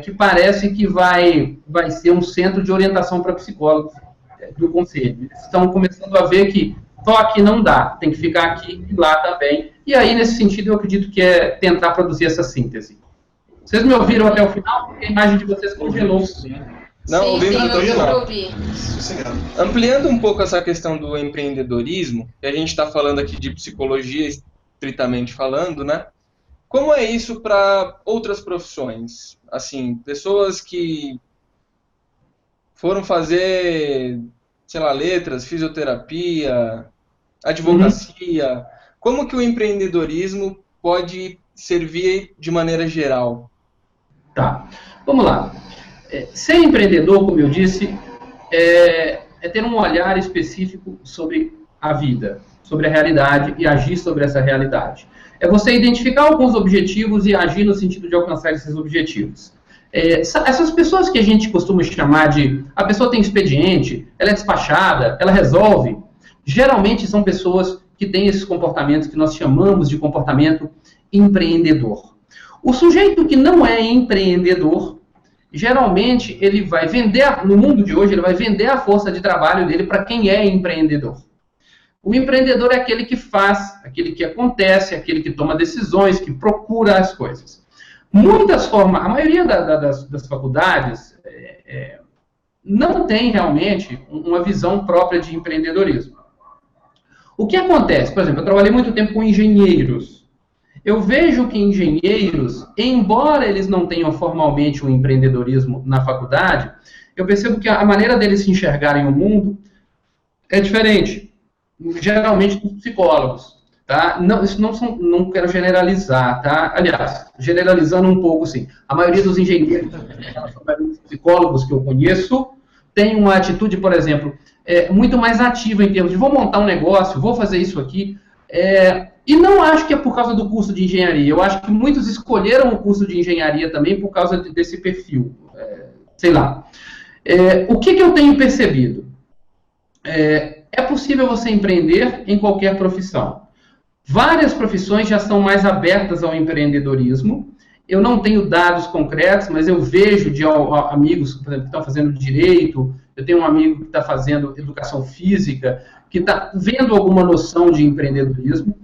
que parece que vai ser um centro de orientação para psicólogos do Conselho. Eles estão começando a ver que só aqui não dá, tem que ficar aqui e lá também. E aí, nesse sentido, eu acredito que é tentar produzir essa síntese. Vocês me ouviram até o final? Porque a imagem de vocês congelou. Não, ouvimos até o final. Ampliando um pouco essa questão do empreendedorismo, e a gente está falando aqui de psicologia, estritamente falando, né? Como é isso para outras profissões? Assim, pessoas que foram fazer, sei lá, letras, fisioterapia, advocacia. Como que o empreendedorismo pode servir de maneira geral? Tá, vamos lá. Ser empreendedor, como eu disse, é ter um olhar específico sobre a vida, sobre a realidade e agir sobre essa realidade. É você identificar alguns objetivos e agir no sentido de alcançar esses objetivos. Essas pessoas que a gente costuma chamar de a pessoa tem expediente, ela é despachada, ela resolve, geralmente são pessoas que têm esses comportamentos que nós chamamos de comportamento empreendedor. O sujeito que não é empreendedor, geralmente ele vai vender, no mundo de hoje, ele vai vender a força de trabalho dele para quem é empreendedor. O empreendedor é aquele que faz, aquele que acontece, aquele que toma decisões, que procura as coisas. A maioria das faculdades não tem realmente uma visão própria de empreendedorismo. O que acontece? Por exemplo, eu trabalhei muito tempo com engenheiros. Eu vejo que engenheiros, embora eles não tenham formalmente o empreendedorismo na faculdade, eu percebo que a maneira deles se enxergarem o mundo é diferente, geralmente dos psicólogos. Tá? Não, isso não quero generalizar, tá? Aliás, generalizando um pouco, sim. A maioria dos engenheiros, a maioria dos psicólogos que eu conheço, tem uma atitude, por exemplo, muito mais ativa em termos de vou montar um negócio, vou fazer isso aqui. E não acho que é por causa do curso de engenharia. Eu acho que muitos escolheram o curso de engenharia também por causa desse perfil. Sei lá. O que eu tenho percebido? É possível você empreender em qualquer profissão. Várias profissões já são mais abertas ao empreendedorismo. Eu não tenho dados concretos, mas eu vejo de amigos, por exemplo, que estão fazendo direito, eu tenho um amigo que está fazendo educação física, que está vendo alguma noção de empreendedorismo.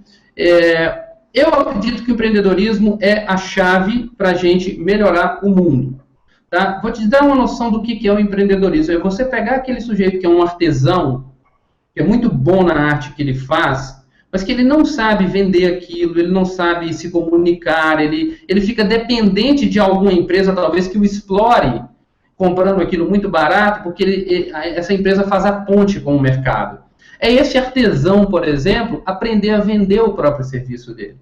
Eu acredito que o empreendedorismo é a chave para a gente melhorar o mundo. Tá? Vou te dar uma noção do que é o empreendedorismo. É você pegar aquele sujeito que é um artesão, que é muito bom na arte que ele faz, mas que ele não sabe vender aquilo, ele não sabe se comunicar, ele fica dependente de alguma empresa, talvez, que o explore, comprando aquilo muito barato, porque essa empresa faz a ponte com o mercado. É esse artesão, por exemplo, aprender a vender o próprio serviço dele,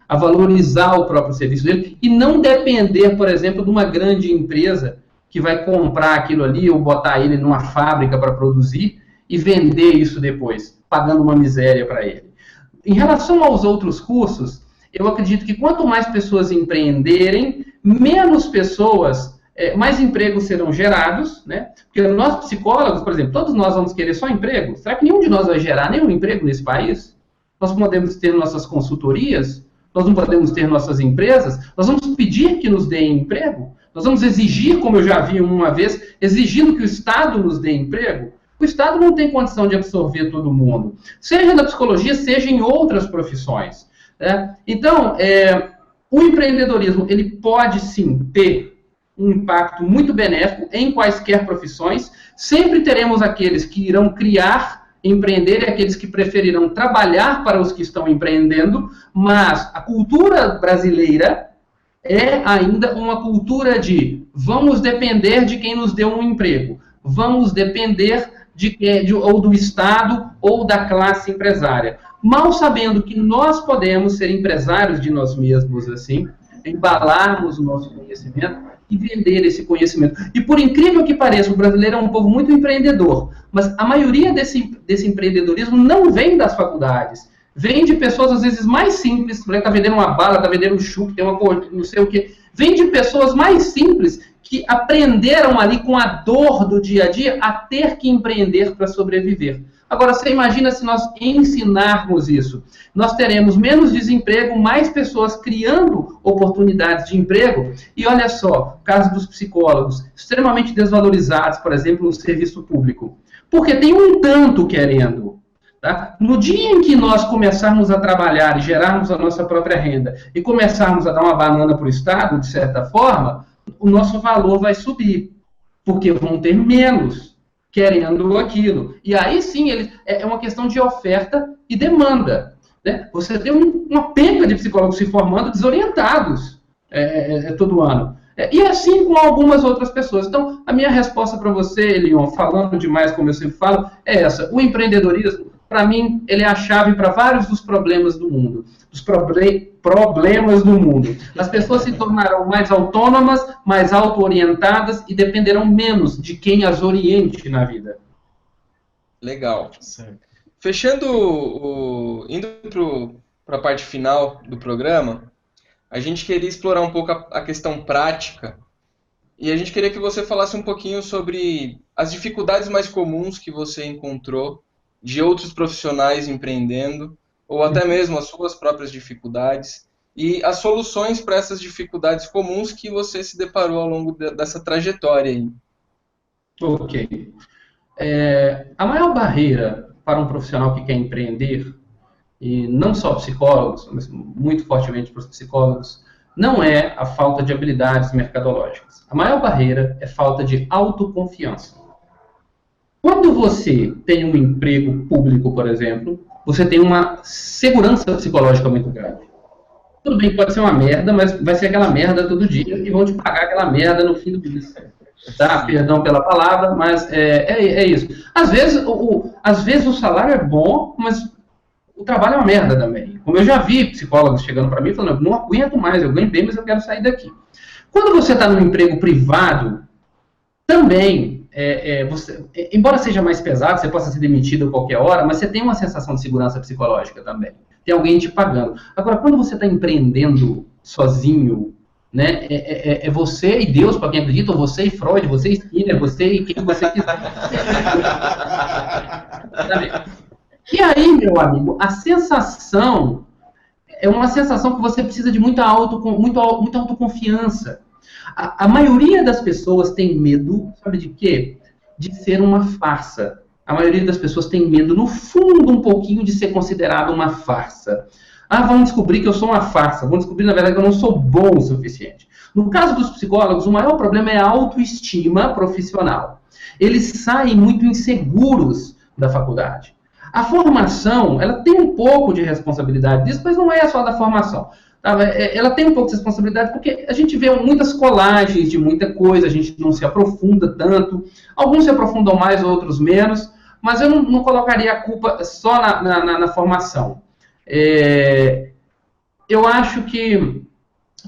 a valorizar o próprio serviço dele, e não depender, por exemplo, de uma grande empresa que vai comprar aquilo ali, ou botar ele numa fábrica para produzir, e vender isso depois, pagando uma miséria para ele. Em relação aos outros cursos, eu acredito que quanto mais pessoas empreenderem, menos pessoas, mais empregos serão gerados, né? Porque nós psicólogos, por exemplo, todos nós vamos querer só emprego? Será que nenhum de nós vai gerar nenhum emprego nesse país? Nós podemos ter nossas consultorias, nós não podemos ter nossas empresas, nós vamos pedir que nos deem emprego, nós vamos exigir, como eu já vi uma vez, exigindo que o Estado nos dê emprego. O Estado não tem condição de absorver todo mundo, seja na psicologia, seja em outras profissões. Né? Então, o empreendedorismo ele pode sim ter um impacto muito benéfico em quaisquer profissões. Sempre teremos aqueles que irão criar, empreender, e aqueles que preferirão trabalhar para os que estão empreendendo, mas a cultura brasileira é ainda uma cultura de vamos depender de quem nos deu um emprego, vamos depender ou do Estado ou da classe empresária, mal sabendo que nós podemos ser empresários de nós mesmos, assim, embalarmos o nosso conhecimento e vender esse conhecimento. E por incrível que pareça, o brasileiro é um povo muito empreendedor, mas a maioria desse empreendedorismo não vem das faculdades, vem de pessoas às vezes mais simples, está vendendo uma bala, está vendendo um chuco, tem uma cor, não sei o que, vem de pessoas mais simples que aprenderam ali com a dor do dia a dia a ter que empreender para sobreviver. Agora, você imagina se nós ensinarmos isso. Nós teremos menos desemprego, mais pessoas criando oportunidades de emprego. E olha só, o caso dos psicólogos, extremamente desvalorizados, por exemplo, no serviço público. Porque tem um tanto querendo. Tá? No dia em que nós começarmos a trabalhar e gerarmos a nossa própria renda e começarmos a dar uma banana para o Estado, de certa forma, o nosso valor vai subir, porque vão ter menos querendo aquilo. E aí sim, é uma questão de oferta e demanda. Né? Você tem uma penca de psicólogos se formando desorientados todo ano. E assim com algumas outras pessoas. Então, a minha resposta para você, Elion, falando demais, como eu sempre falo, é essa. O empreendedorismo, para mim, ele é a chave para vários dos problemas do mundo. Dos problemas do mundo. As pessoas se tornarão mais autônomas, mais auto-orientadas e dependerão menos de quem as oriente na vida. Legal. Certo. Fechando, indo para a parte final do programa, a gente queria explorar um pouco a questão prática e a gente queria que você falasse um pouquinho sobre as dificuldades mais comuns que você encontrou de outros profissionais empreendendo, ou até mesmo as suas próprias dificuldades, e as soluções para essas dificuldades comuns que você se deparou ao longo dessa trajetória aí. Ok. A maior barreira para um profissional que quer empreender, e não só psicólogos, mas muito fortemente para os psicólogos, não é a falta de habilidades mercadológicas. A maior barreira é falta de autoconfiança. Quando você tem um emprego público, por exemplo, você tem uma segurança psicológica muito grande. Tudo bem, pode ser uma merda, mas vai ser aquela merda todo dia e vão te pagar aquela merda no fim do mês. Tá? Perdão pela palavra, mas é isso. Às vezes o salário é bom, mas o trabalho é uma merda também. Como eu já vi psicólogos chegando para mim falando, não aguento mais, eu ganho bem, mas eu quero sair daqui. Quando você está num emprego privado, também, embora seja mais pesado, você possa ser demitido a qualquer hora, mas você tem uma sensação de segurança psicológica também. Tem alguém te pagando. Agora, quando você está empreendendo sozinho, né, é você e Deus, para quem acredita, ou você e Freud, você e Skinner, você e quem você quiser. E aí, meu amigo, a sensação é uma sensação que você precisa de muita autoconfiança. A maioria das pessoas tem medo, sabe de quê? De ser uma farsa. A maioria das pessoas tem medo, no fundo, um pouquinho de ser considerado uma farsa. Vamos descobrir que eu sou uma farsa. Vamos descobrir, na verdade, que eu não sou bom o suficiente. No caso dos psicólogos, o maior problema é a autoestima profissional. Eles saem muito inseguros da faculdade. A formação, ela tem um pouco de responsabilidade disso, mas não é só da formação. Tá? Ela tem um pouco de responsabilidade porque a gente vê muitas colagens de muita coisa, a gente não se aprofunda tanto. Alguns se aprofundam mais, outros menos, mas eu não colocaria a culpa só na formação. Eu acho que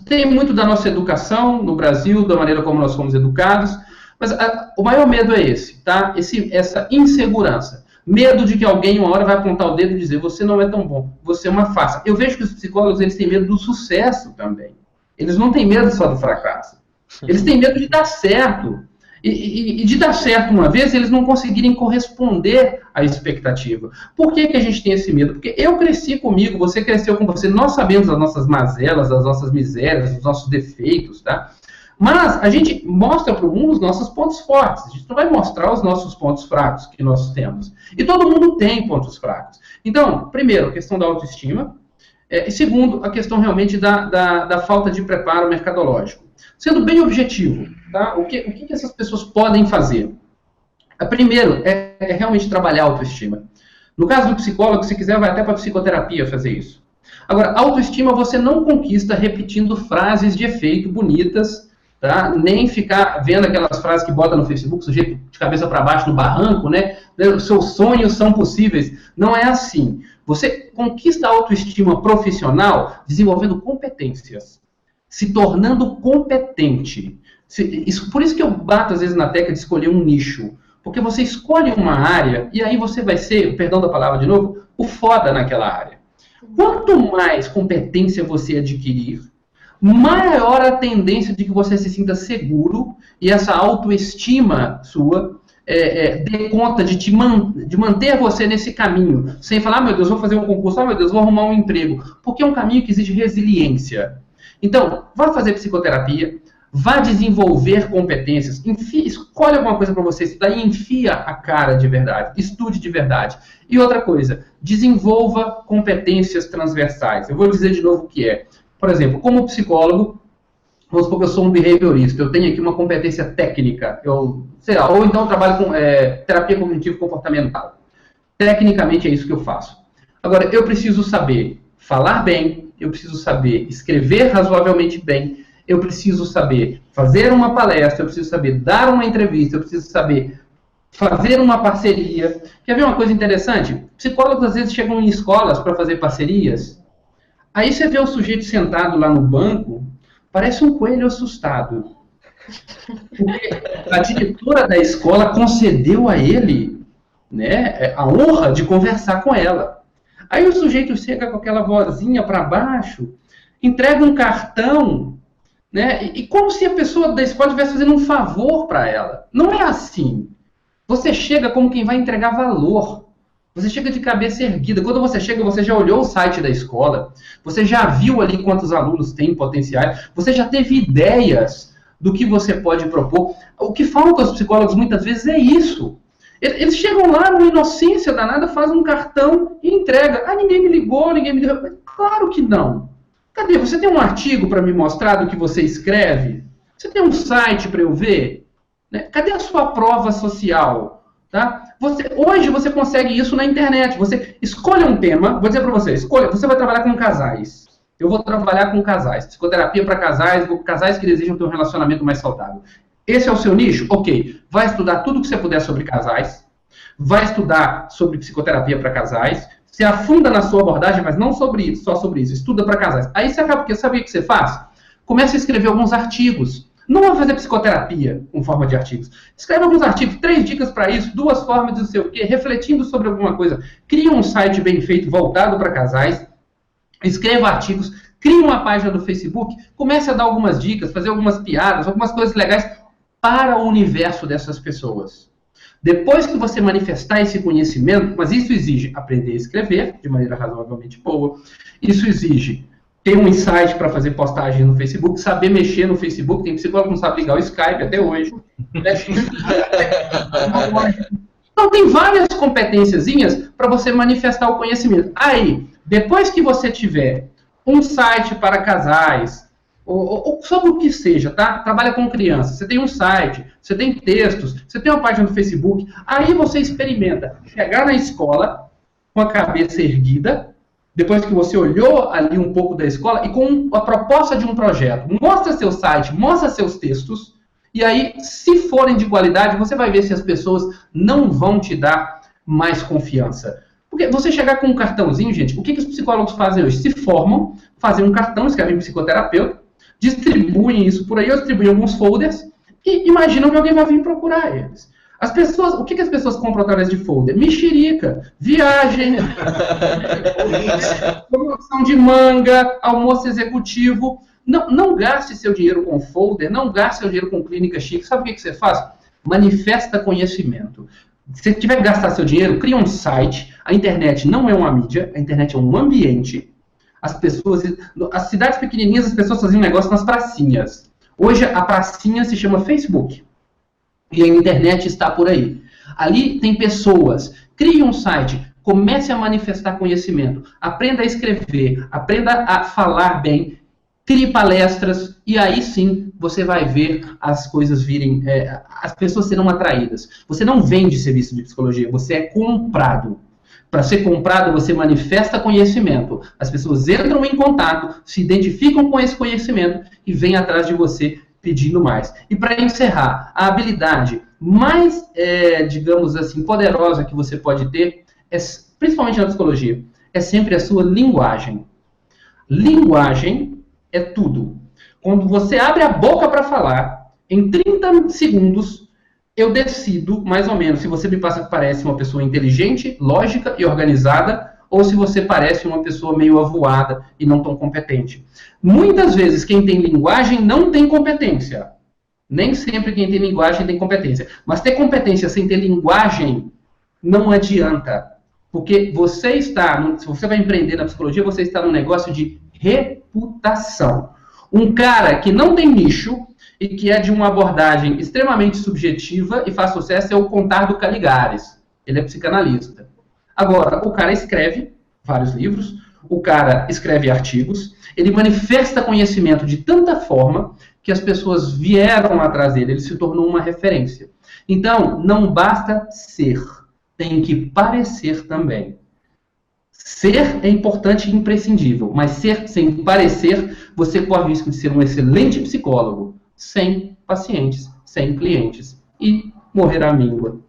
tem muito da nossa educação no Brasil, da maneira como nós fomos educados, mas o maior medo é esse, tá? Essa insegurança. Medo de que alguém uma hora vai apontar o dedo e dizer, você não é tão bom, você é uma farsa. Eu vejo que os psicólogos, eles têm medo do sucesso também. Eles não têm medo só do fracasso. Eles têm medo de dar certo. E de dar certo uma vez, eles não conseguirem corresponder à expectativa. Por que a gente tem esse medo? Porque eu cresci comigo, você cresceu com você, nós sabemos das nossas mazelas, das nossas misérias, dos nossos defeitos, tá? Mas a gente mostra para o mundo os nossos pontos fortes. A gente não vai mostrar os nossos pontos fracos que nós temos. E todo mundo tem pontos fracos. Então, primeiro, a questão da autoestima. E segundo, a questão realmente da falta de preparo mercadológico. Sendo bem objetivo, tá? O que essas pessoas podem fazer? Primeiro, é realmente trabalhar a autoestima. No caso do psicólogo, se quiser, vai até para a psicoterapia fazer isso. Agora, autoestima você não conquista repetindo frases de efeito bonitas, tá? Nem ficar vendo aquelas frases que bota no Facebook, sujeito de cabeça para baixo no barranco, né? Os seus sonhos são possíveis. Não é assim. Você conquista a autoestima profissional desenvolvendo competências, se tornando competente. Por isso que eu bato às vezes na tecla de escolher um nicho. Porque você escolhe uma área e aí você vai ser, perdão da palavra de novo, o foda naquela área. Quanto mais competência você adquirir, maior a tendência de que você se sinta seguro e essa autoestima sua dê conta de manter você nesse caminho, sem falar, meu Deus, vou fazer um concurso, meu Deus, vou arrumar um emprego, porque é um caminho que exige resiliência. Então, vá fazer psicoterapia, vá desenvolver competências, escolhe alguma coisa para você estudar e enfia a cara de verdade, estude de verdade. E outra coisa, desenvolva competências transversais. Eu vou dizer de novo o que é. Por exemplo, como psicólogo, vamos supor que eu sou um behaviorista, eu tenho aqui uma competência técnica, ou então eu trabalho com terapia cognitivo-comportamental. Tecnicamente é isso que eu faço. Agora, eu preciso saber falar bem, eu preciso saber escrever razoavelmente bem, eu preciso saber fazer uma palestra, eu preciso saber dar uma entrevista, eu preciso saber fazer uma parceria. Quer ver uma coisa interessante? Psicólogos às vezes chegam em escolas para fazer parcerias. Aí você vê o sujeito sentado lá no banco, parece um coelho assustado. Porque a diretora da escola concedeu a ele, né, a honra de conversar com ela. Aí o sujeito chega com aquela vozinha para baixo, entrega um cartão, né, e como se a pessoa da escola estivesse fazendo um favor para ela. Não é assim. Você chega como quem vai entregar valor. Você chega de cabeça erguida. Quando você chega, você já olhou o site da escola, você já viu ali quantos alunos tem potenciais, você já teve ideias do que você pode propor. O que falta aos psicólogos muitas vezes é isso. Eles chegam lá, numa inocência danada, fazem um cartão e entregam. Ninguém me ligou, ninguém me deu. Claro que não. Cadê? Você tem um artigo para me mostrar do que você escreve? Você tem um site para eu ver? Né? Cadê a sua prova social? Tá? Hoje você consegue isso na internet. Você escolhe um tema, vou dizer para você, você vai trabalhar com casais. Eu vou trabalhar com casais. Psicoterapia para casais, casais que desejam ter um relacionamento mais saudável. Esse é o seu nicho? Ok. Vai estudar tudo que você puder sobre casais. Vai estudar sobre psicoterapia para casais. Se afunda na sua abordagem, mas não só sobre isso. Estuda para casais. Aí você acaba, porque sabe o que você faz? Começa a escrever alguns artigos. Não vai fazer psicoterapia com forma de artigos. Escreve alguns artigos, 3 dicas para isso, 2 formas de não sei o quê, refletindo sobre alguma coisa. Cria um site bem feito, voltado para casais. Escreva artigos. Crie uma página do Facebook. Comece a dar algumas dicas, fazer algumas piadas, algumas coisas legais para o universo dessas pessoas. Depois que você manifestar esse conhecimento, mas isso exige aprender a escrever de maneira razoavelmente boa. Isso exige ter um insight para fazer postagem no Facebook, saber mexer no Facebook. Tem psicólogo que não sabe ligar o Skype até hoje. Então, tem várias competênciazinhas para você manifestar o conhecimento. Aí, depois que você tiver um site para casais, ou sobre o que seja, tá? Trabalha com crianças, você tem um site, você tem textos, você tem uma página no Facebook, aí você experimenta chegar na escola com a cabeça erguida, depois que você olhou ali um pouco da escola, e com a proposta de um projeto. Mostra seu site, mostra seus textos, e aí, se forem de qualidade, você vai ver se as pessoas não vão te dar mais confiança. Porque você chegar com um cartãozinho, gente, o que os psicólogos fazem hoje? Se formam, fazem um cartão, escrevem psicoterapeuta, distribuem isso por aí, ou distribuem alguns folders, e imaginam que alguém vai vir procurar eles. As pessoas, o que as pessoas compram através de folder? Mexerica, viagem, promoção de manga, almoço executivo. Não gaste seu dinheiro com folder, não gaste seu dinheiro com clínica chique. Sabe o que você faz? Manifesta conhecimento. Se tiver que gastar seu dinheiro, cria um site. A internet não é uma mídia, a internet é um ambiente. As cidades pequenininhas, as pessoas faziam negócio nas pracinhas. Hoje a pracinha se chama Facebook. E a internet está por aí. Ali tem pessoas. Crie um site. Comece a manifestar conhecimento. Aprenda a escrever. Aprenda a falar bem. Crie palestras. E aí sim você vai ver as coisas virem. As pessoas serão atraídas. Você não vende serviço de psicologia. Você é comprado. Para ser comprado, você manifesta conhecimento. As pessoas entram em contato, se identificam com esse conhecimento e vêm atrás de você pedindo mais. E para encerrar, a habilidade mais, digamos assim, poderosa que você pode ter, principalmente na psicologia, é sempre a sua linguagem. Linguagem é tudo. Quando você abre a boca para falar, em 30 segundos, eu decido, mais ou menos, se você me parece uma pessoa inteligente, lógica e organizada, ou se você parece uma pessoa meio avoada e não tão competente. Muitas vezes, quem tem linguagem não tem competência. Nem sempre quem tem linguagem tem competência. Mas ter competência sem ter linguagem não adianta. Porque se você vai empreender na psicologia, você está num negócio de reputação. Um cara que não tem nicho e que é de uma abordagem extremamente subjetiva e faz sucesso é o Contardo Caligares. Ele é psicanalista. Agora, o cara escreve vários livros, o cara escreve artigos, ele manifesta conhecimento de tanta forma que as pessoas vieram atrás dele, ele se tornou uma referência. Então, não basta ser, tem que parecer também. Ser é importante e imprescindível, mas ser sem parecer, você corre o risco de ser um excelente psicólogo, sem pacientes, sem clientes, e morrer à míngua.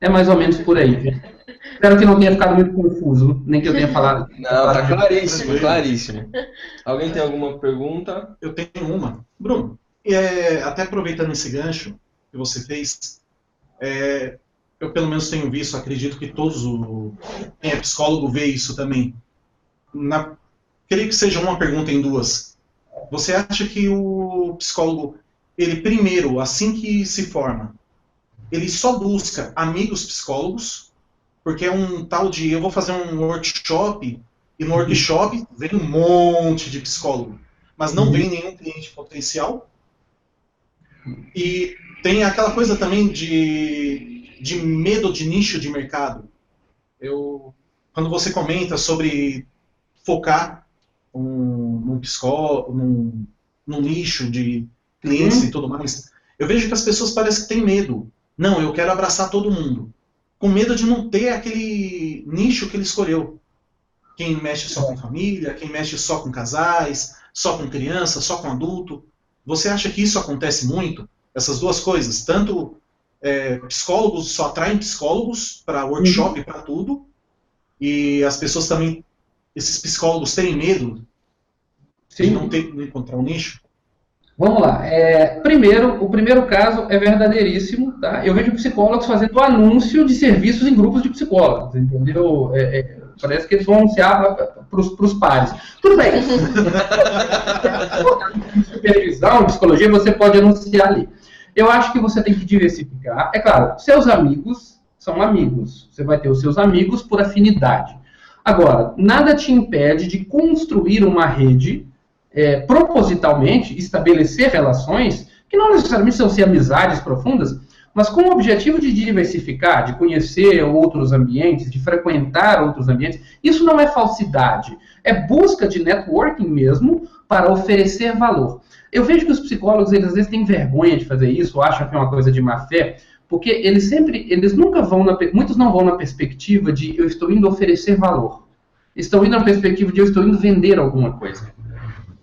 É mais ou menos por aí, gente. Espero que não tenha ficado muito confuso, nem que eu tenha falado. Não, tá claríssimo, claríssimo. Alguém tem alguma pergunta? Eu tenho uma. Bruno, até aproveitando esse gancho que você fez, eu pelo menos tenho visto, acredito que quem é psicólogo vê isso também. Queria que seja uma pergunta em duas. Você acha que o psicólogo, ele primeiro, assim que se forma, ele só busca amigos psicólogos, porque é um tal de, eu vou fazer um workshop, e no workshop vem um monte de psicólogo, mas não vem nenhum cliente potencial? E tem aquela coisa também de medo de nicho de mercado. Quando você comenta sobre focar num psicólogo, num nicho de clientes e tudo mais, eu vejo que as pessoas parecem que têm medo. Não, eu quero abraçar todo mundo. com medo de não ter aquele nicho que ele escolheu. Quem mexe só com família, quem mexe só com casais, só com criança, só com adulto. Você acha que isso acontece muito? Essas duas coisas, tanto psicólogos só atraem psicólogos para workshop, para tudo, e as pessoas também, esses psicólogos têm medo de não encontrar um nicho? Vamos lá. O primeiro caso é verdadeiríssimo. Tá? Eu vejo psicólogos fazendo anúncio de serviços em grupos de psicólogos, entendeu? Parece que eles vão anunciar para os pares. Tudo bem. Supervisão, psicologia, você pode anunciar ali. Eu acho que você tem que diversificar. É claro, seus amigos são amigos. Você vai ter os seus amigos por afinidade. Agora, nada te impede de construir uma rede, propositalmente, estabelecer relações, que não necessariamente são ser amizades profundas, mas com o objetivo de diversificar, de conhecer outros ambientes, de frequentar outros ambientes. Isso não é falsidade, é busca de networking mesmo para oferecer valor. Eu vejo que os psicólogos, eles às vezes têm vergonha de fazer isso, acham que é uma coisa de má fé, porque eles nunca vão, muitos não vão na perspectiva de eu estou indo oferecer valor. Estão indo na perspectiva de eu estou indo vender alguma coisa.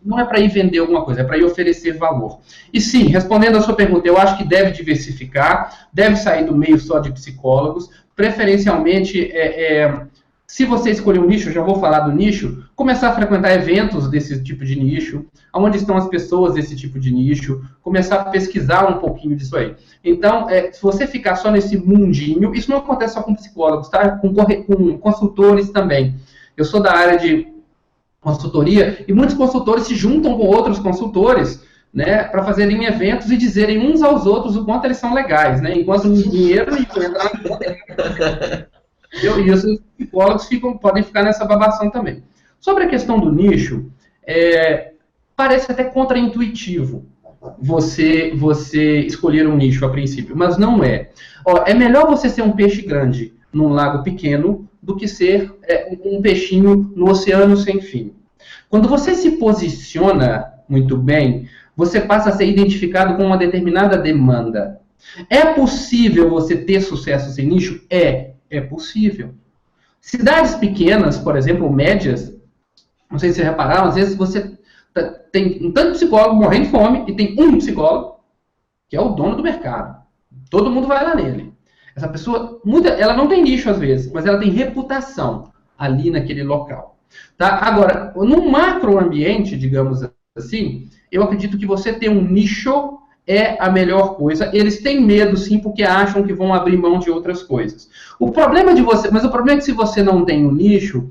Não é para ir vender alguma coisa, é para ir oferecer valor. E sim, respondendo a sua pergunta, eu acho que deve diversificar, deve sair do meio só de psicólogos, preferencialmente, se você escolher um nicho, eu já vou falar do nicho, começar a frequentar eventos desse tipo de nicho, onde estão as pessoas desse tipo de nicho, começar a pesquisar um pouquinho disso aí. Então, se você ficar só nesse mundinho, isso não acontece só com psicólogos, tá? Com consultores também. Eu sou da área de consultoria, e muitos consultores se juntam com outros consultores, né, para fazerem eventos e dizerem uns aos outros o quanto eles são legais, né, enquanto o dinheiro entra na conta. E os psicólogos podem ficar nessa babação também. Sobre a questão do nicho, parece até contraintuitivo você escolher um nicho a princípio, mas não é. É melhor você ser um peixe grande num lago pequeno do que ser um peixinho no oceano sem fim. Quando você se posiciona muito bem, você passa a ser identificado com uma determinada demanda. É possível você ter sucesso sem nicho? É possível. Cidades pequenas, por exemplo, médias, não sei se vocês repararam, às vezes você tem um tanto de psicólogo morrendo de fome e tem um psicólogo que é o dono do mercado. Todo mundo vai lá nele. Essa pessoa, ela não tem nicho às vezes, mas ela tem reputação ali naquele local. Tá? Agora, num macro ambiente, digamos assim, eu acredito que você ter um nicho é a melhor coisa. Eles têm medo, sim, porque acham que vão abrir mão de outras coisas. O problema é que se você não tem um nicho,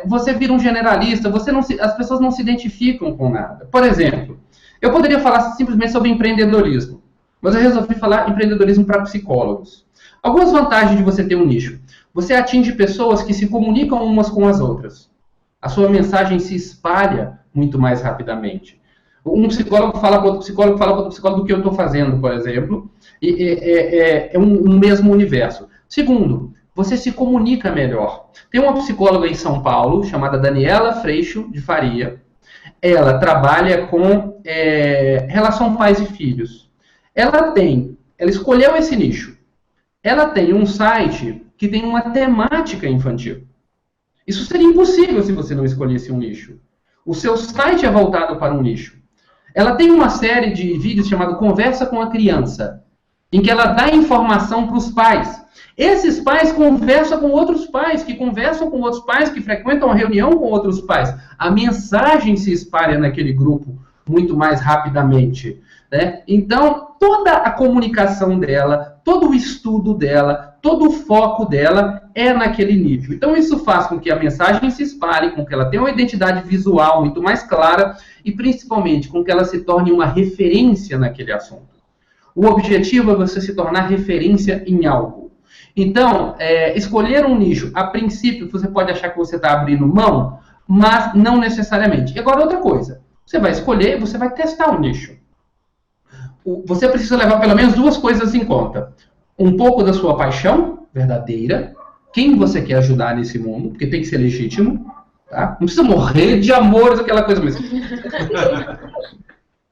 você vira um generalista, as pessoas não se identificam com nada. Por exemplo, eu poderia falar simplesmente sobre empreendedorismo, mas eu resolvi falar empreendedorismo para psicólogos. Algumas vantagens de você ter um nicho. Você atinge pessoas que se comunicam umas com as outras. A sua mensagem se espalha muito mais rapidamente. Um psicólogo fala para outro psicólogo do que eu estou fazendo, por exemplo, e é um mesmo universo. Segundo, você se comunica melhor. Tem uma psicóloga em São Paulo, chamada Daniela Freixo de Faria. Ela trabalha com relação pais e filhos. Ela escolheu esse nicho. Ela tem um site que tem uma temática infantil. Isso seria impossível se você não escolhesse um nicho. O seu site é voltado para um nicho. Ela tem uma série de vídeos chamado Conversa com a Criança, em que ela dá informação para os pais. Esses pais conversam com outros pais, que conversam com outros pais, que frequentam a reunião com outros pais. A mensagem se espalha naquele grupo muito mais rapidamente. Né? Então, toda a comunicação dela, todo o estudo dela, todo o foco dela é naquele nível. Então, isso faz com que a mensagem se espalhe, com que ela tenha uma identidade visual muito mais clara e, principalmente, com que ela se torne uma referência naquele assunto. O objetivo é você se tornar referência em algo. Então, escolher um nicho, a princípio, você pode achar que você está abrindo mão, mas não necessariamente. E agora, outra coisa. Você vai escolher, você vai testar o nicho. Você precisa levar pelo menos duas coisas em conta. Um pouco da sua paixão verdadeira, quem você quer ajudar nesse mundo, porque tem que ser legítimo, tá? Não precisa morrer de amor, aquela coisa mesmo.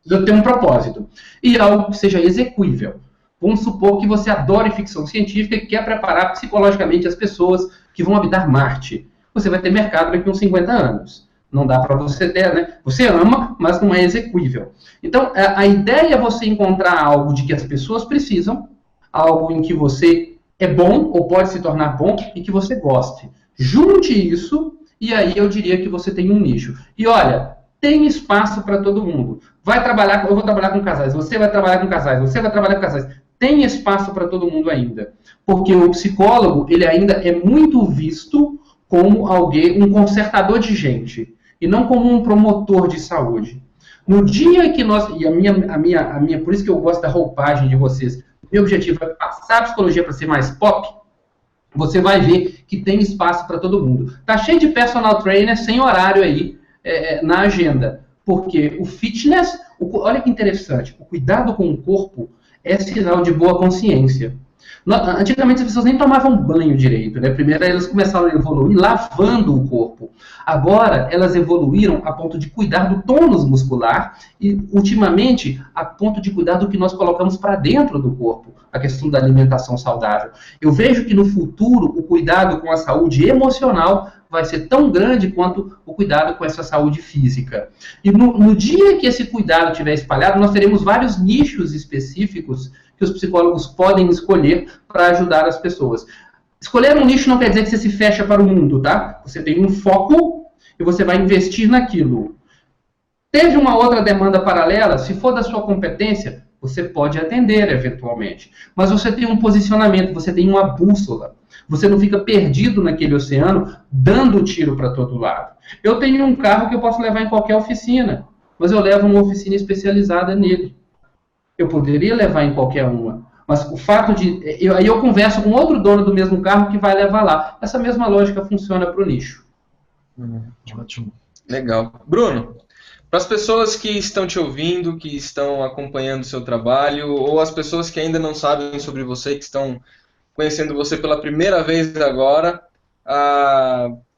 Precisa ter um propósito. E algo que seja execuível. Vamos supor que você adora ficção científica e quer preparar psicologicamente as pessoas que vão habitar Marte. Você vai ter mercado daqui a uns 50 anos. Não dá para você ter, né? Você ama, mas não é execuível. Então, a ideia é você encontrar algo de que as pessoas precisam, algo em que você é bom, ou pode se tornar bom, e que você goste. Junte isso, e aí eu diria que você tem um nicho. E olha, tem espaço para todo mundo. Eu vou trabalhar com casais, você vai trabalhar com casais, você vai trabalhar com casais. Tem espaço para todo mundo ainda. Porque o psicólogo, ele ainda é muito visto como alguém, um consertador de gente, e não como um promotor de saúde. No dia que nós, e por isso que eu gosto da roupagem de vocês, meu objetivo é passar a psicologia para ser mais pop, você vai ver que tem espaço para todo mundo. Tá cheio de personal trainer sem horário aí na agenda, porque o fitness, olha que interessante, o cuidado com o corpo é sinal de boa consciência. Antigamente as pessoas nem tomavam banho direito, né? Primeiro elas começaram a evoluir lavando o corpo. Agora elas evoluíram a ponto de cuidar do tônus muscular e, ultimamente, a ponto de cuidar do que nós colocamos para dentro do corpo, a questão da alimentação saudável. Eu vejo que no futuro o cuidado com a saúde emocional vai ser tão grande quanto o cuidado com essa saúde física. E no dia que esse cuidado estiver espalhado, nós teremos vários nichos específicos que os psicólogos podem escolher para ajudar as pessoas. Escolher um nicho não quer dizer que você se fecha para o mundo, tá? Você tem um foco e você vai investir naquilo. Teve uma outra demanda paralela, se for da sua competência, você pode atender eventualmente. Mas você tem um posicionamento, você tem uma bússola. Você não fica perdido naquele oceano, dando tiro para todo lado. Eu tenho um carro que eu posso levar em qualquer oficina, mas eu levo uma oficina especializada nele. Eu poderia levar em qualquer uma, mas o fato de... Aí eu converso com outro dono do mesmo carro que vai levar lá. Essa mesma lógica funciona para o nicho. Ótimo. Legal. Bruno, para as pessoas que estão te ouvindo, que estão acompanhando o seu trabalho, ou as pessoas que ainda não sabem sobre você, que estão conhecendo você pela primeira vez agora,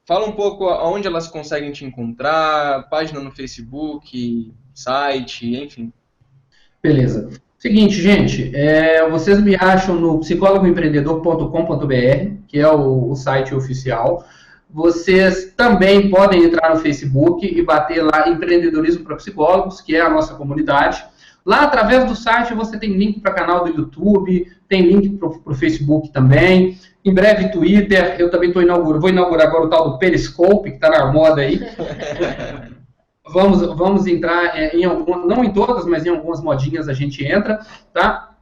fala um pouco onde elas conseguem te encontrar, página no Facebook, site, enfim. Beleza. Seguinte, gente, vocês me acham no psicólogoempreendedor.com.br, que é o site oficial. Vocês também podem entrar no Facebook e bater lá Empreendedorismo para Psicólogos, que é a nossa comunidade. Lá, através do site, você tem link para canal do YouTube, tem link para o Facebook também. Em breve, Twitter. Eu também vou inaugurar agora o tal do Periscope, que está na moda aí. Vamos entrar em algumas, não em todas, mas em algumas modinhas a gente entra, tá?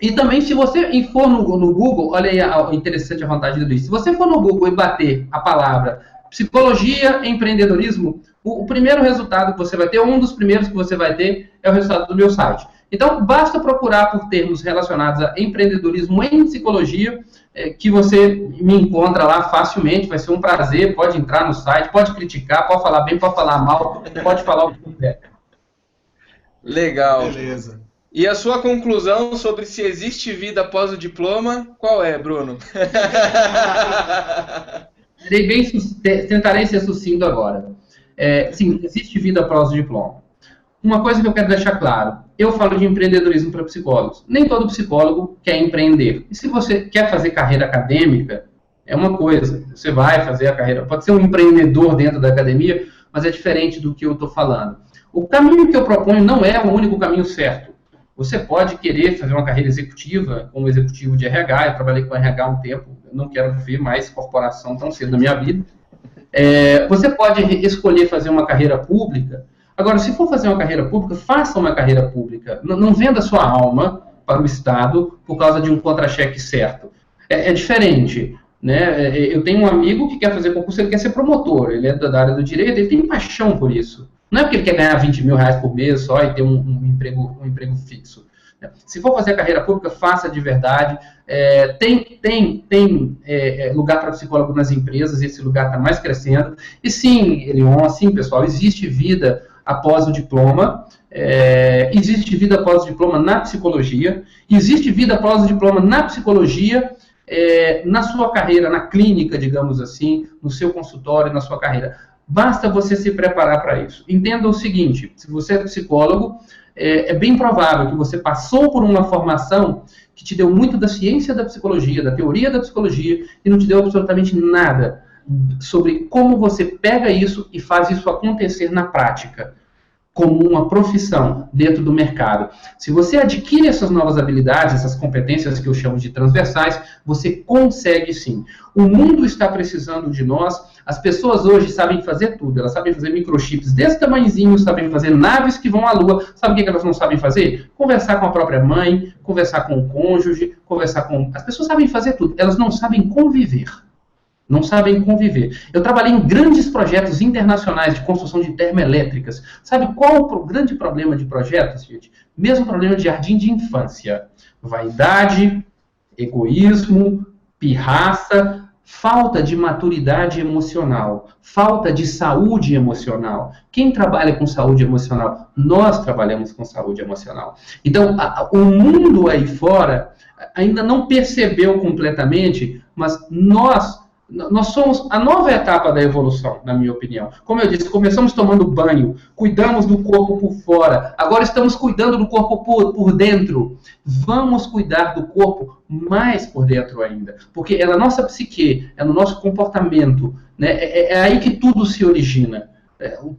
E também, se você for no Google, olha aí interessante a vontade do Luiz, se você for no Google e bater a palavra psicologia, empreendedorismo, o primeiro resultado que você vai ter, um dos primeiros que você vai ter, é o resultado do meu site. Então, basta procurar por termos relacionados a empreendedorismo em psicologia, que você me encontra lá facilmente, vai ser um prazer, pode entrar no site, pode criticar, pode falar bem, pode falar mal, pode falar o que quiser. Legal. Beleza. E a sua conclusão sobre se existe vida após o diploma, qual é, Bruno? Tentarei ser sucinto agora. Sim, existe vida após o diploma. Uma coisa que eu quero deixar claro, eu falo de empreendedorismo para psicólogos. Nem todo psicólogo quer empreender. E se você quer fazer carreira acadêmica, é uma coisa. Você vai fazer a carreira, pode ser um empreendedor dentro da academia, mas é diferente do que eu estou falando. O caminho que eu proponho não é o único caminho certo. Você pode querer fazer uma carreira executiva, como executivo de RH, eu trabalhei com RH há um tempo, eu não quero ver mais corporação tão cedo na minha vida. Você pode escolher fazer uma carreira pública. Agora, se for fazer uma carreira pública, faça uma carreira pública. Não venda sua alma para o Estado por causa de um contra-cheque certo. É diferente. Né? Eu tenho um amigo que quer fazer concurso, ele quer ser promotor, ele é da área do direito, ele tem paixão por isso. Não é porque ele quer ganhar 20 mil reais por mês só e ter um emprego fixo. Se for fazer a carreira pública, faça de verdade. Tem lugar para psicólogo nas empresas, esse lugar está mais crescendo. E sim, Elion, sim, pessoal, existe vida após o diploma, existe vida após o diploma na psicologia, existe vida após o diploma na psicologia, na sua carreira, na clínica, digamos assim, no seu consultório, na sua carreira. basta você se preparar para isso. Entenda o seguinte, se você é psicólogo, é bem provável que você passou por uma formação que te deu muito da ciência da psicologia, da teoria da psicologia, e não te deu absolutamente nada sobre como você pega isso e faz isso acontecer na prática, como uma profissão dentro do mercado. Se você adquire essas novas habilidades, essas competências que eu chamo de transversais, você consegue sim. O mundo está precisando de nós. As pessoas hoje sabem fazer tudo. Elas sabem fazer microchips desse tamanhozinho, sabem fazer naves que vão à Lua. Sabe o que elas não sabem fazer? Conversar com a própria mãe, conversar com o cônjuge, conversar com... As pessoas sabem fazer tudo. Elas não sabem conviver. Não sabem conviver. Eu trabalhei em grandes projetos internacionais de construção de termoelétricas. Sabe qual o grande problema de projetos, gente? Mesmo problema de jardim de infância. Vaidade, egoísmo, pirraça, falta de maturidade emocional, falta de saúde emocional. Quem trabalha com saúde emocional? Nós trabalhamos com saúde emocional. Então, o mundo aí fora ainda não percebeu completamente, mas nós somos a nova etapa da evolução, na minha opinião. Como eu disse, começamos tomando banho, cuidamos do corpo por fora, agora estamos cuidando do corpo por dentro. Vamos cuidar do corpo mais por dentro ainda, porque é na nossa psique, é no nosso comportamento, né? É aí que tudo se origina,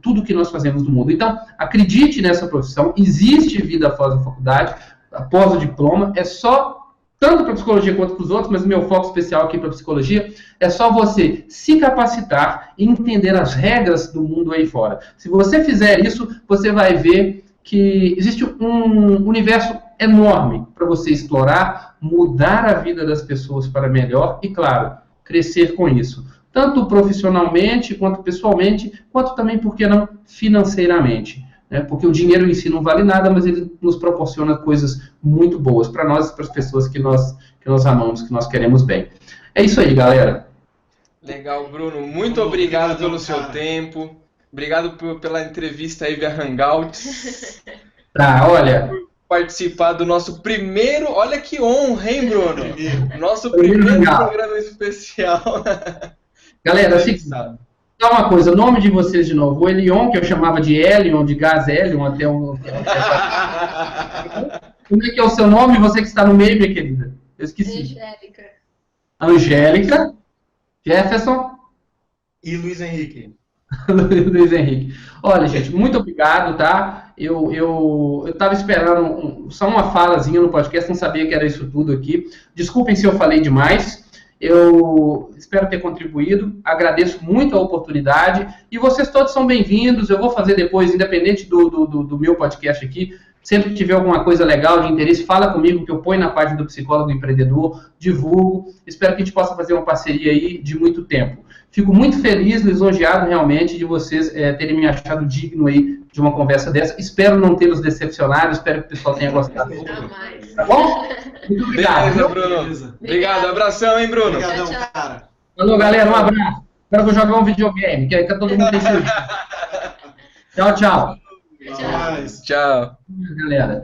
tudo que nós fazemos no mundo. Então, acredite nessa profissão, existe vida após a faculdade, após o diploma, é só... tanto para psicologia quanto para os outros, mas o meu foco especial aqui para psicologia é só você se capacitar e entender as regras do mundo aí fora. Se você fizer isso, você vai ver que existe um universo enorme para você explorar, mudar a vida das pessoas para melhor e, claro, crescer com isso. Tanto profissionalmente, quanto pessoalmente, quanto também, por que não, financeiramente. Porque o dinheiro em si não vale nada, mas ele nos proporciona coisas muito boas para nós e para as pessoas que nós amamos, que nós queremos bem. É isso aí, galera. Legal, Bruno. Muito obrigado pelo seu tempo. Obrigado pela entrevista aí via Hangouts. Olha... participar do nosso primeiro... Olha que honra, hein, Bruno? Nosso primeiro programa especial. Galera, é o seguinte... Só uma coisa, o nome de vocês de novo, o Elion, que eu chamava de Elion, de gás Elion, até um... Como é que é o seu nome, você que está no meio, minha querida? Eu esqueci. Angélica. Jefferson. E Luiz Henrique. Luiz Henrique. Olha, gente, muito obrigado, tá? Eu estava esperando só uma falazinha no podcast, não sabia que era isso tudo aqui. Desculpem se eu falei demais. Eu espero ter contribuído, agradeço muito a oportunidade e vocês todos são bem-vindos. Eu vou fazer depois, independente do meu podcast aqui, sempre que tiver alguma coisa legal, de interesse, fala comigo que eu ponho na página do Psicólogo Empreendedor, divulgo. Espero que a gente possa fazer uma parceria aí de muito tempo. Fico muito feliz, lisonjeado realmente de vocês terem me achado digno aí de uma conversa dessa. Espero não tê-los decepcionado, espero que o pessoal tenha gostado. Tá bom? Muito obrigado. Beleza, Bruno. Obrigado. Abração, hein, Bruno? Obrigadão, cara. Falou, galera. Um abraço. Espero que eu jogar um videogame, que todo mundo tem filho. Tchau, tchau. Tchau. Tchau. Galera.